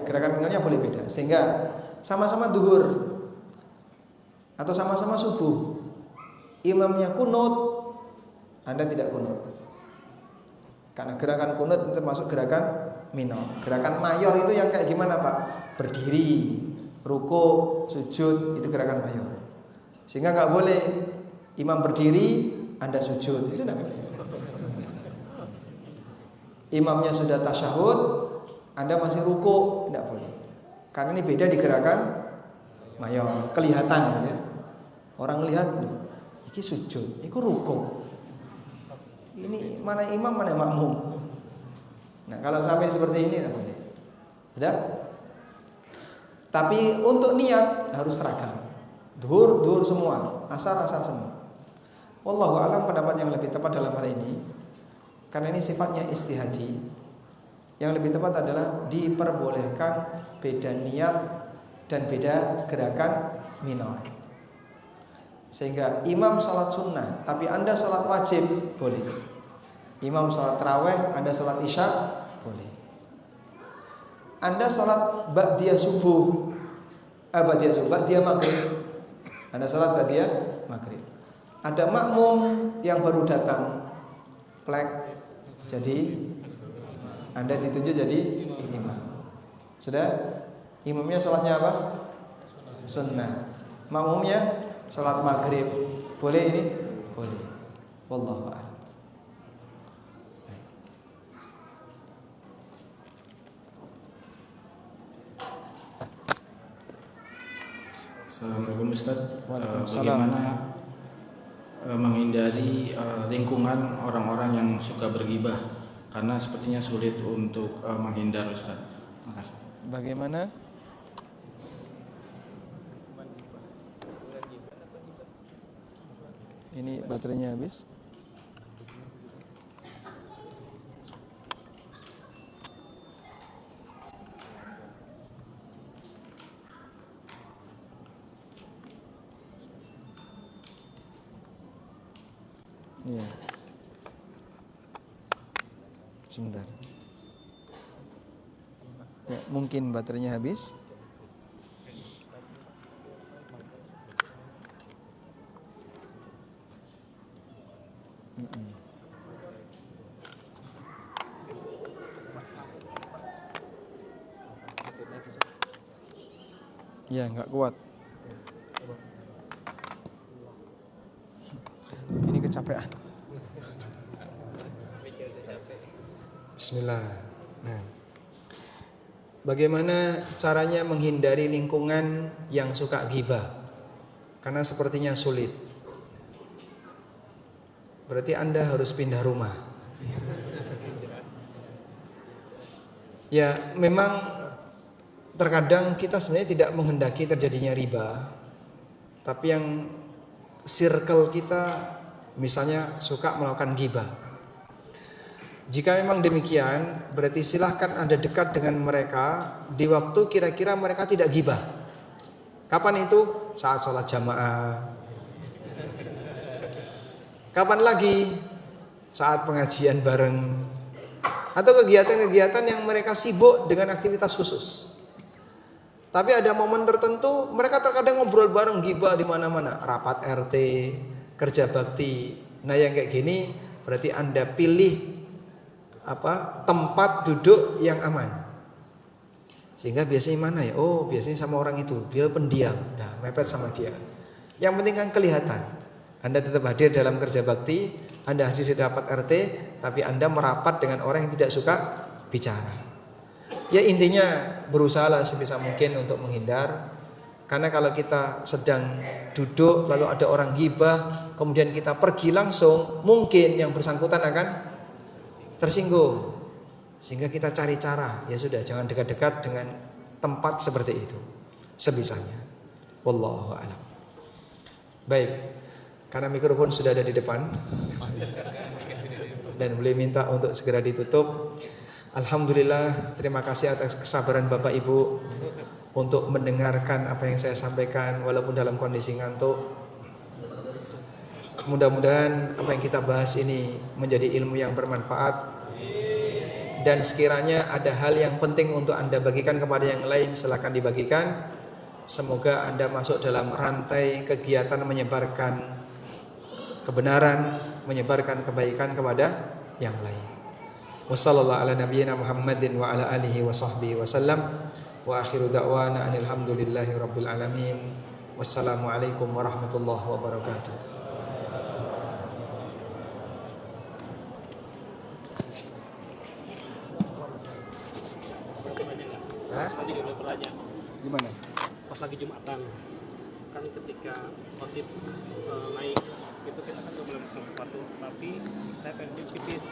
Speaker 2: Gerakan minornya boleh beda. Sehingga sama-sama duhur atau sama-sama subuh, imamnya kunut, Anda tidak kunut. Karena gerakan kunut itu termasuk gerakan minor. Gerakan mayor itu yang kayak gimana Pak? Berdiri, ruku, sujud, itu gerakan mayor. Sehingga nggak boleh imam berdiri, Anda sujud, itu tidak boleh. Imamnya sudah tasyahud, Anda masih ruku, tidak boleh. Karena ini beda di gerakan mayor, kelihatan ya. Orang lihat, ini sujud, ini ruku. Ini mana imam, mana makmum. Nah, kalau sampai seperti ini tidak boleh. Sudah? Tapi untuk niat harus seragam. Duhur semua, asar semua. Wallahu a'lam, pendapat yang lebih tepat dalam hal ini, karena ini sifatnya istihadi, yang lebih tepat adalah diperbolehkan beda niat dan beda gerakan minor. Sehingga imam sholat sunnah tapi Anda sholat wajib, boleh. Imam sholat taraweh, Anda sholat isya, boleh. Anda sholat ba'diyah subuh, ba'diyah maghrib, Anda sholat ba'diyah maghrib. Ada makmum yang baru datang, plek, jadi Anda ditunjuk jadi imam. Sudah? Imamnya sholatnya apa? Sunnah. Makmumnya sholat maghrib. Boleh ini? Boleh. Wallahu a'lam.
Speaker 3: Assalamualaikum Ustaz.
Speaker 2: Waalaikumsalam.
Speaker 3: Bagaimana menghindari lingkungan orang-orang yang suka bergibah? Karena sepertinya sulit untuk menghindar Ustaz. Terima kasih.
Speaker 2: Bagaimana? Ini baterainya habis. Iya. Sebentar. Ya, mungkin baterainya habis. Ya, nggak kuat. Ini kecapean. Bismillah. Nah, bagaimana caranya menghindari lingkungan yang suka ghibah? Karena sepertinya sulit. Berarti Anda harus pindah rumah. Ya, memang terkadang kita sebenarnya tidak menghendaki terjadinya riba, tapi yang circle kita misalnya suka melakukan ghibah. Jika memang demikian, berarti silahkan Anda dekat dengan mereka di waktu kira-kira mereka tidak ghibah. Kapan itu? Saat sholat jamaah. Kapan lagi? Saat pengajian bareng. Atau kegiatan-kegiatan yang mereka sibuk dengan aktivitas khusus. Tapi ada momen tertentu mereka terkadang ngobrol bareng, ghibah di mana-mana, rapat RT, kerja bakti. Nah, yang kayak gini berarti Anda pilih tempat duduk yang aman. Sehingga biasanya mana ya? Oh, biasanya sama orang itu, dia pendiam. Nah, mepet sama dia. Yang penting kan kelihatan. Anda tetap hadir dalam kerja bakti, Anda hadir di rapat RT, tapi Anda merapat dengan orang yang tidak suka bicara. Ya, intinya berusahalah sebisa mungkin untuk menghindar. Karena kalau kita sedang duduk lalu ada orang ghibah, kemudian kita pergi langsung, mungkin yang bersangkutan akan tersinggung. Sehingga kita cari cara, ya sudah, jangan dekat-dekat dengan tempat seperti itu sebisanya. Wallahu a'lam. Baik, karena mikrofon sudah ada di depan dan boleh minta untuk segera ditutup. Alhamdulillah, terima kasih atas kesabaran Bapak Ibu untuk mendengarkan apa yang saya sampaikan walaupun dalam kondisi ngantuk. Mudah-mudahan apa yang kita bahas ini menjadi ilmu yang bermanfaat. Dan sekiranya ada hal yang penting untuk Anda bagikan kepada yang lain, silakan dibagikan. Semoga Anda masuk dalam rantai kegiatan menyebarkan kebenaran, menyebarkan kebaikan kepada yang lain. Wassallallahu ala nabiyyina Muhammadin wa ala alihi wa sahbihi wa sallam. Wa akhiru da'wana alhamdulillahi rabbil alamin. Wassalamualaikum warahmatullahi wabarakatuh.
Speaker 1: Tadi udah bertanya.
Speaker 2: Gimana?
Speaker 1: Pas lagi Jumatan, kan ketika khotib naik itu kita kan nggak boleh makan sesuatu, tapi saya pengen pipis.